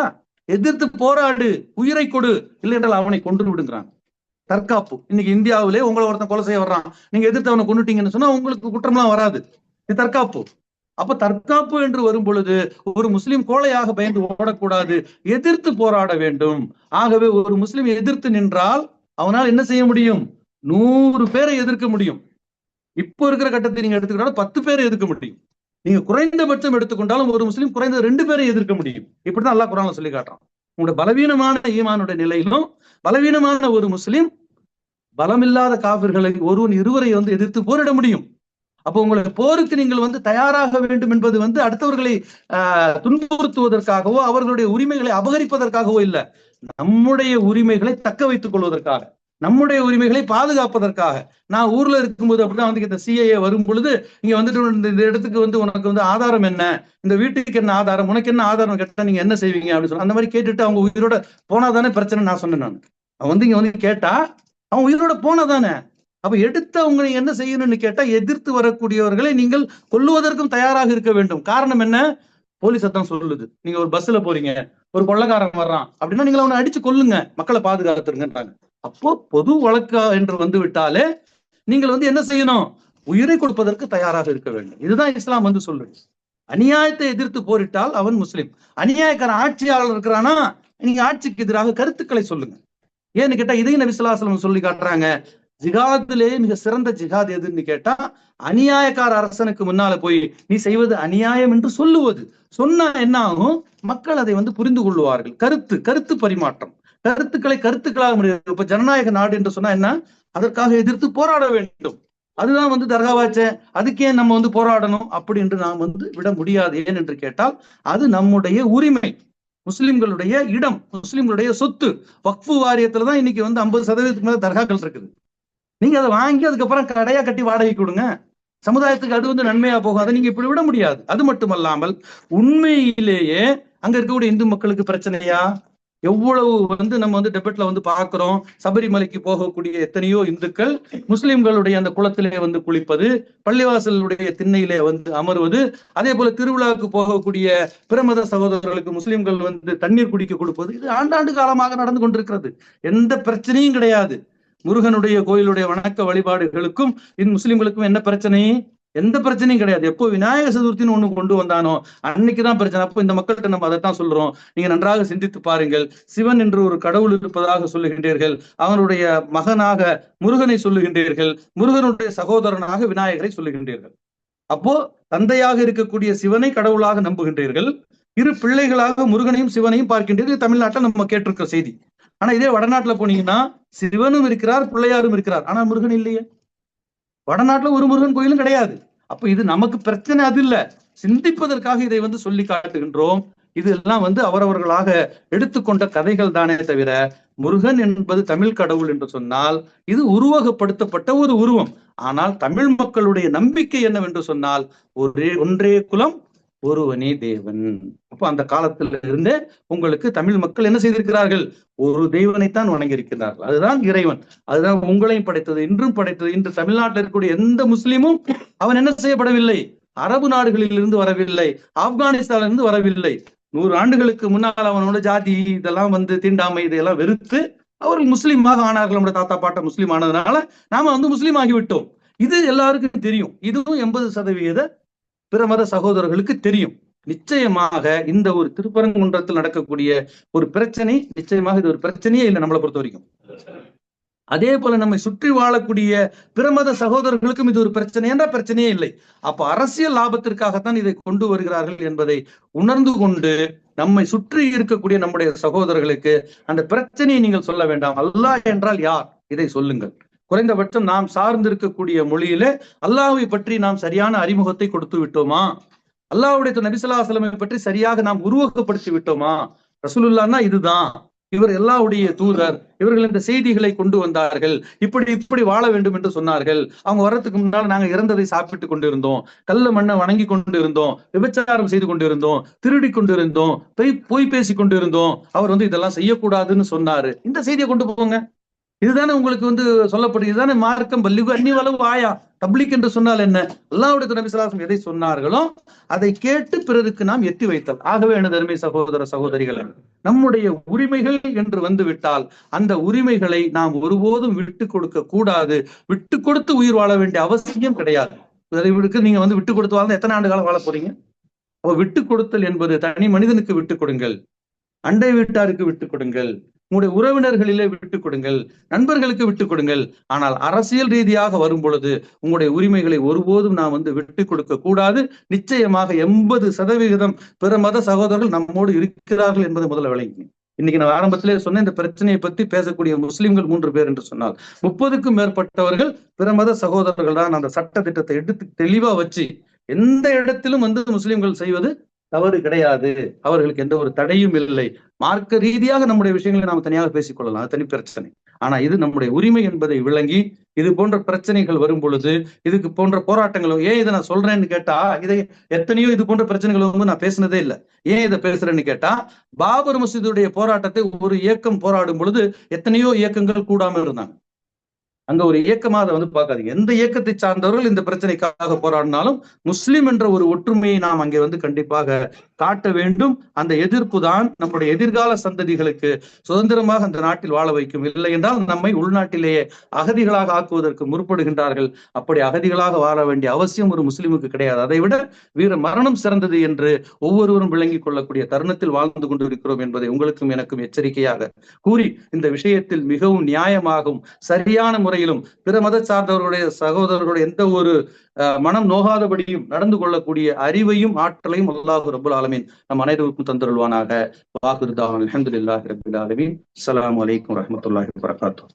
எதிர்த்து போராடு, உயிரை கொடு, இல்லை என்றால் அவனை கொண்டு விடுங்கிறான். தற்காப்பு. இன்னைக்கு இந்தியாவிலே உங்களை ஒருத்தன் கொலை செய்ய வர்றான், நீங்க எதிர்த்து அவனை கொண்டுட்டீங்கன்னு சொன்னா உங்களுக்கு குற்றம்லாம் வராது, இது தற்காப்பு. அப்ப தற்காப்பு என்று வரும் பொழுது ஒரு முஸ்லிம் கோழையாக பயந்து ஓடக்கூடாது, எதிர்த்து போராட வேண்டும். ஆகவே ஒரு முஸ்லிம் எதிர்த்து நின்றால் அவனால் என்ன செய்ய முடியும்? 100 பேரை எதிர்க்க முடியும். இப்போ இருக்கிற கட்டத்தை நீங்க எடுத்துக்கிட்டாலும் 10 பேரை எதிர்க்க முடியும். நீங்க குறைந்தபட்சம் எடுத்துக்கொண்டாலும் ஒரு முஸ்லிம் குறைந்த 2 பேரை எதிர்க்க முடியும். இப்படிதான் அல்லாஹ் குர்ஆன்ல சொல்லி காட்டுறான். உங்களுடைய பலவீனமான ஈமானுடைய நிலையிலும் பலவீனமான ஒரு முஸ்லிம் பலமில்லாத காபிர்களை ஒருவன் இருவரை எதிர்த்து போரிட முடியும். அப்போ உங்களுக்கு போருக்கு நீங்கள் தயாராக வேண்டும் என்பது அடுத்தவர்களை துன்புறுத்துவதற்காகவோ அவர்களுடைய உரிமைகளை அபகரிப்பதற்காகவோ இல்லை. நம்முடைய உரிமைகளை தக்க வைத்துக் கொள்வதற்காக, நம்முடைய உரிமைகளை பாதுகாப்பதற்காக. நான் ஊர்ல இருக்கும்போது அப்படிதான் இந்த சிஏஏ வரும் பொழுது இங்க இந்த இடத்துக்கு உனக்கு ஆதாரம் என்ன, இந்த வீட்டுக்கு என்ன ஆதாரம், உனக்கு என்ன ஆதாரம் கேட்டா நீங்க என்ன செய்வீங்க அப்படின்னு சொல்லி அந்த மாதிரி கேட்டுட்டு அவங்க உயிரோட போனாதானே பிரச்சனை நான் சொன்னேன். நான் அவன் இங்க கேட்டா அவன் உயிரோட போனாதானே. அப்ப எடுத்து அவங்க என்ன செய்யணும்னு கேட்டா எதிர்த்து வரக்கூடியவர்களை நீங்கள் கொல்லுவதற்கும் தயாராக இருக்க வேண்டும். காரணம் என்ன? போலீஸ் சத்தம் சொல்லுது, நீங்க ஒரு பஸ்ல போறீங்க, ஒரு கொள்ளைக்காரன் வர்றான் அப்படின்னா நீங்க அவனை அடிச்சு கொல்லுங்க, மக்களை பாதுகாத்துருங்கன்றாங்க. அப்போ பொது வழக்கு என்று விட்டாலே நீங்கள் என்ன செய்யணும்? உயிரை கொடுப்பதற்கு தயாராக இருக்க வேண்டும். இதுதான் இஸ்லாம் சொல்லுது. அநியாயத்தை எதிர்த்து போரிட்டால் அவன் முஸ்லிம். அநியாயக்காரன் ஆட்சியாளர் இருக்கிறானா நீங்க ஆட்சிக்கு எதிராக கருத்துக்களை சொல்லுங்க. ஏன்னு கேட்டா இதையும் நபி ஸல்லல்லாஹு அலைஹி வஸல்லம் சொல்லி காட்டுறாங்க. ஜிகாதிலே மிக சிறந்த ஜிகாத் எதுன்னு கேட்டா அநியாயக்கார அரசனுக்கு முன்னால போய் நீ செய்வது அநியாயம் என்று சொல்லுவது. சொன்னா என்ன ஆகும்? மக்கள் அதை புரிந்து கொள்வார்கள். கருத்து பரிமாற்றம், கருத்துக்களை கருத்துக்களாக முடியாது. இப்ப ஜனநாயக நாடு என்று சொன்னா என்ன? அதற்காக எதிர்த்து போராட வேண்டும். அதுதான் தர்காவாச்ச, அதுக்கே நம்ம போராடணும் அப்படி என்று நாம் விட முடியாது. ஏன் என்று கேட்டால் அது நம்முடைய உரிமை, முஸ்லிம்களுடைய இடம், முஸ்லிம்களுடைய சொத்து. வக்ஃபு வாரியத்துலதான் இன்னைக்கு 50% மேல தர்காக்கள் இருக்குது. நீங்க அதை வாங்கி அதுக்கப்புறம் கடையா கட்டி வாடகை கொடுங்க, சமுதாயத்துக்கு அது நன்மையா போகும். அதை நீங்க இப்படி விட முடியாது. அது மட்டுமல்லாமல் உண்மையிலேயே அங்க இருக்கக்கூடிய இந்து மக்களுக்கு பிரச்சனையா? எவ்வளவு நம்ம டெபேட்ல பாக்குறோம். சபரிமலைக்கு போகக்கூடிய எத்தனையோ இந்துக்கள் முஸ்லிம்களுடைய அந்த குளத்திலே குளிப்பது, பள்ளிவாசலுடைய திண்ணையிலே அமர்வது, அதே போல திருவிழாவுக்கு போகக்கூடிய பிரமத சகோதரர்களுக்கு முஸ்லிம்கள் தண்ணீர் குடிக்க கொடுப்பது, இது ஆண்டாண்டு காலமாக நடந்து கொண்டிருக்கிறது. எந்த பிரச்சனையும் கிடையாது. முருகனுடைய கோயிலுடைய வணக்க வழிபாடுகளுக்கும் இந்த முஸ்லிம்களுக்கும் என்ன பிரச்சனை? எந்த பிரச்சனையும் கிடையாது. எப்போ விநாயகர் சதுர்த்தின்னு ஒண்ணு கொண்டு வந்தானோ அன்னைக்குதான் பிரச்சனை. அப்போ இந்த மக்கள்கிட்ட நம்ம அதைத்தான் சொல்றோம். நீங்க நன்றாக சிந்தித்து பாருங்கள். சிவன் என்று ஒரு கடவுள் இருப்பதாக சொல்லுகின்றீர்கள், அவனுடைய மகனாக முருகனை சொல்லுகின்றீர்கள், முருகனுடைய சகோதரனாக விநாயகரை சொல்லுகின்றீர்கள். அப்போ தந்தையாக இருக்கக்கூடிய சிவனை கடவுளாக நம்புகின்றீர்கள், இரு பிள்ளைகளாக முருகனையும் சிவனையும் பார்க்கின்றீர்கள். தமிழ்நாட்டில் நம்ம கேட்டிருக்கிற செய்தி. ஆனா இதே வடநாட்டுல போனீங்கன்னா சிவனும் இருக்கிறார், பிள்ளையாரும் இருக்கிறார், ஆனா முருகன் இல்லையே. வடநாட்டுல ஒரு முருகன் கோயிலும் கிடையாது. அப்ப இது நமக்கு பிரச்சனை அது இல்ல, சிந்திப்பதற்காக இதை சொல்லி காட்டுகின்றோம். இதெல்லாம் அவரவர்களாக எடுத்துக்கொண்ட கதைகள் தானே தவிர முருகன் என்பது தமிழ் கடவுள் என்று சொன்னால் இது உருவகப்படுத்தப்பட்ட ஒரு உருவம். ஆனால் தமிழ் மக்களுடைய நம்பிக்கை என்னவென்று சொன்னால் ஒன்றே குலம், ஒருவனே தேவன். அப்ப அந்த காலத்துல இருந்தே உங்களுக்கு தமிழ் மக்கள் என்ன செய்திருக்கிறார்கள்? ஒரு தெய்வனைத்தான் வணங்கி இருக்கிறார்கள். அதுதான் இறைவன். அதுதான் உங்களையும் படைத்தது, இன்றும் படைத்தது. இன்று தமிழ்நாட்டில் இருக்கக்கூடிய எந்த முஸ்லீமும் அவன் என்ன செய்யப்படவில்லை? அரபு நாடுகளில் இருந்து வரவில்லை, ஆப்கானிஸ்தானில் இருந்து வரவில்லை. 100 ஆண்டுகளுக்கு முன்னால் அவனோட ஜாதி இதெல்லாம் தீண்டாமை இதையெல்லாம் வெறுத்து அவர்கள் முஸ்லீமாக ஆனார்கள். நம்முடைய தாத்தா பாட்ட முஸ்லீம் ஆனதுனால நாம முஸ்லீம் ஆகிவிட்டோம். இது எல்லாருக்கும் தெரியும். இதுவும் 80% பிற மத சகோதரர்களுக்கு தெரியும். நிச்சயமாக இந்த ஒரு திருப்பரங்குன்றத்தில் நடக்கக்கூடிய ஒரு பிரச்சனை, நிச்சயமாக இது ஒரு பிரச்சனையே இல்லை நம்மளை பொறுத்த வரைக்கும். அதே போல நம்மை சுற்றி வாழக்கூடிய பிரமத சகோதரர்களுக்கும் இது ஒரு பிரச்சனை என்ற பிரச்சனையே இல்லை. அப்ப அரசியல் லாபத்திற்காகத்தான் இதை கொண்டு வருகிறார்கள் என்பதை உணர்ந்து கொண்டு நம்மை சுற்றி இருக்கக்கூடிய நம்முடைய சகோதரர்களுக்கு அந்த பிரச்சனையை நீங்கள் சொல்ல வேண்டாம். அல்லாஹ் என்றால் யார்? இதை சொல்லுங்கள். குறைந்தபட்சம் நாம் சார்ந்திருக்கக்கூடிய மொழியில அல்லாஹ்வை பற்றி நாம் சரியான அறிமுகத்தை கொடுத்து விட்டோமா? அல்லாஹ்வுடைய நபி ஸல்லல்லாஹு அலைஹி வஸல்லம் பற்றி சரியாக நாம் உருவகப்படுத்தி விட்டோமா? ரசூலுல்லாஹ்னா இதுதான், இவர் அல்லாஹ்வுடைய தூதர், இவர்கள் இந்த செய்திகளை கொண்டு வந்தார்கள், இப்படி வாழ வேண்டும் என்று சொன்னார்கள். அவங்க வர்றதுக்கு முன்னால் நாங்க இறந்ததை சாப்பிட்டு கொண்டிருந்தோம், கல்ல மண்ணை வணங்கி கொண்டு இருந்தோம், விபச்சாரம் செய்து கொண்டிருந்தோம், திருடி கொண்டிருந்தோம், பொய் பேசி கொண்டிருந்தோம், அவர் இதெல்லாம் செய்யக்கூடாதுன்னு சொன்னாரு. இந்த செய்தியை கொண்டு போங்க. இதுதானே உங்களுக்கு சொல்லப்படுது. இதுதானே மார்க்கம். பல்லிகு அன்னி வலவு ஆயா. தப்லீக் என்று சொன்னால் என்ன? அல்லாஹ்வுடைய நபி ஸல்லல்லாஹு அலைஹி வஸல்லம் எதை சொன்னார்களோ அதை கேட்டு பிறருக்கு நாம் எட்டி வைத்தல். ஆகவே எனது அருமை சகோதர சகோதரிகள், நம்முடைய உரிமைகள் என்று விட்டால் அந்த உரிமைகளை நாம் ஒருபோதும் விட்டு கொடுக்க கூடாது. விட்டு கொடுத்து உயிர் வாழ வேண்டிய அவசியம் கிடையாது. இவருக்கு நீங்க வந்து விட்டு கொடுத்து வாழ்ந்தா எத்தனை ஆண்டு காலம் வாழ போறீங்க? அப்ப விட்டு கொடுத்தல் என்பது தனி மனிதனுக்கு விட்டுக் கொடுங்கள், அண்டை வீட்டாருக்கு விட்டுக் கொடுங்கள், உங்களுடைய உறவினர்களிலே விட்டுக் கொடுங்கள், நண்பர்களுக்கு விட்டுக் கொடுங்கள். ஆனால் அரசியல் ரீதியாக வரும் பொழுது உங்களுடைய உரிமைகளை ஒருபோதும் நான் வந்து விட்டுக் கொடுக்க கூடாது. நிச்சயமாக 80% பிற மத சகோதரர்கள் நம்மோடு இருக்கிறார்கள் என்பதை முதல்ல விளங்கி. இன்னைக்கு நான் ஆரம்பத்திலே சொன்ன இந்த பிரச்சனையை பத்தி பேசக்கூடிய முஸ்லிம்கள் 3 பேர் என்று சொன்னால் 30க்கும் மேற்பட்டவர்கள் பிற மத சகோதரர்கள் தான். அந்த சட்ட திட்டத்தை எடுத்து தெளிவா வச்சு எந்த இடத்திலும் வந்து முஸ்லிம்கள் செய்வது தவறு கிடையாது, அவர்களுக்கு எந்த ஒரு தடையும் இல்லை. மார்க்க ரீதியாக நம்முடைய விஷயங்களை நாம் தனியாக பேசிக் கொள்ளலாம், அது தனி பிரச்சனை. ஆனா இது நம்முடைய உரிமை என்பதை விளங்கி இது போன்ற பிரச்சனைகள் வரும் பொழுது இதுக்கு போன்ற போராட்டங்களும், ஏன் இதை நான் சொல்றேன்னு கேட்டா, இதை எத்தனையோ இது போன்ற பிரச்சனைகள் வந்து நான் பேசினதே இல்லை. ஏன் இதை பேசுறேன்னு கேட்டா, பாபர் மசூதியுடைய போராட்டத்தை ஒரு இயக்கம் போராடும் பொழுது எத்தனையோ இயக்கங்கள் கூடாம இருந்தாங்க. அங்க ஒரு இயக்கமா அதை வந்து பார்க்காதீங்க. எந்த இயக்கத்தை சார்ந்தவர்கள் இந்த பிரச்சனைக்காக போராடினாலும் முஸ்லிம் என்ற ஒரு ஒற்றுமையை நாம் அங்கே வந்து கண்டிப்பாக காட்ட வேண்டும். அந்த எதிர்ப்பு தான் நம்முடைய எதிர்கால சந்ததிகளுக்கு சுதந்திரமாக அந்த நாட்டில் வாழ வைக்கும். இல்லை என்றால் நம்மை உள்நாட்டிலேயே அகதிகளாக ஆக்குவதற்கு முற்படுகின்றார்கள். அப்படி அகதிகளாக வாழ வேண்டிய அவசியம் ஒரு முஸ்லிமுக்கு கிடையாது. அதை விட வீர மரணம் சிறந்தது என்று ஒவ்வொருவரும் விளங்கிக் கொள்ளக்கூடிய தருணத்தில் வாழ்ந்து கொண்டிருக்கிறோம் என்பதை உங்களுக்கும் எனக்கும் எச்சரிக்கையாக கூறி, இந்த விஷயத்தில் மிகவும் நியாயமாகவும் சரியான முறையிலும் பிற மத சார்ந்தவர்களுடைய சகோதரர்களுடைய எந்த ஒரு மனம் நோகாதபடியும் நடந்து கொள்ளக்கூடிய அறிவையும் ஆற்றலையும் அல்லாஹ் ரப்பல் ஆலமீன் நம் அனைவருக்கும் தந்தருள்வானாக. வாஹிரு தஅவானா அல்ஹம்துலில்லாஹி ரப்பில் ஆலமீன். அஸ்ஸலாமு அலைக்கும் வரஹ்மத்துல்லாஹி வபரகாத்துஹு.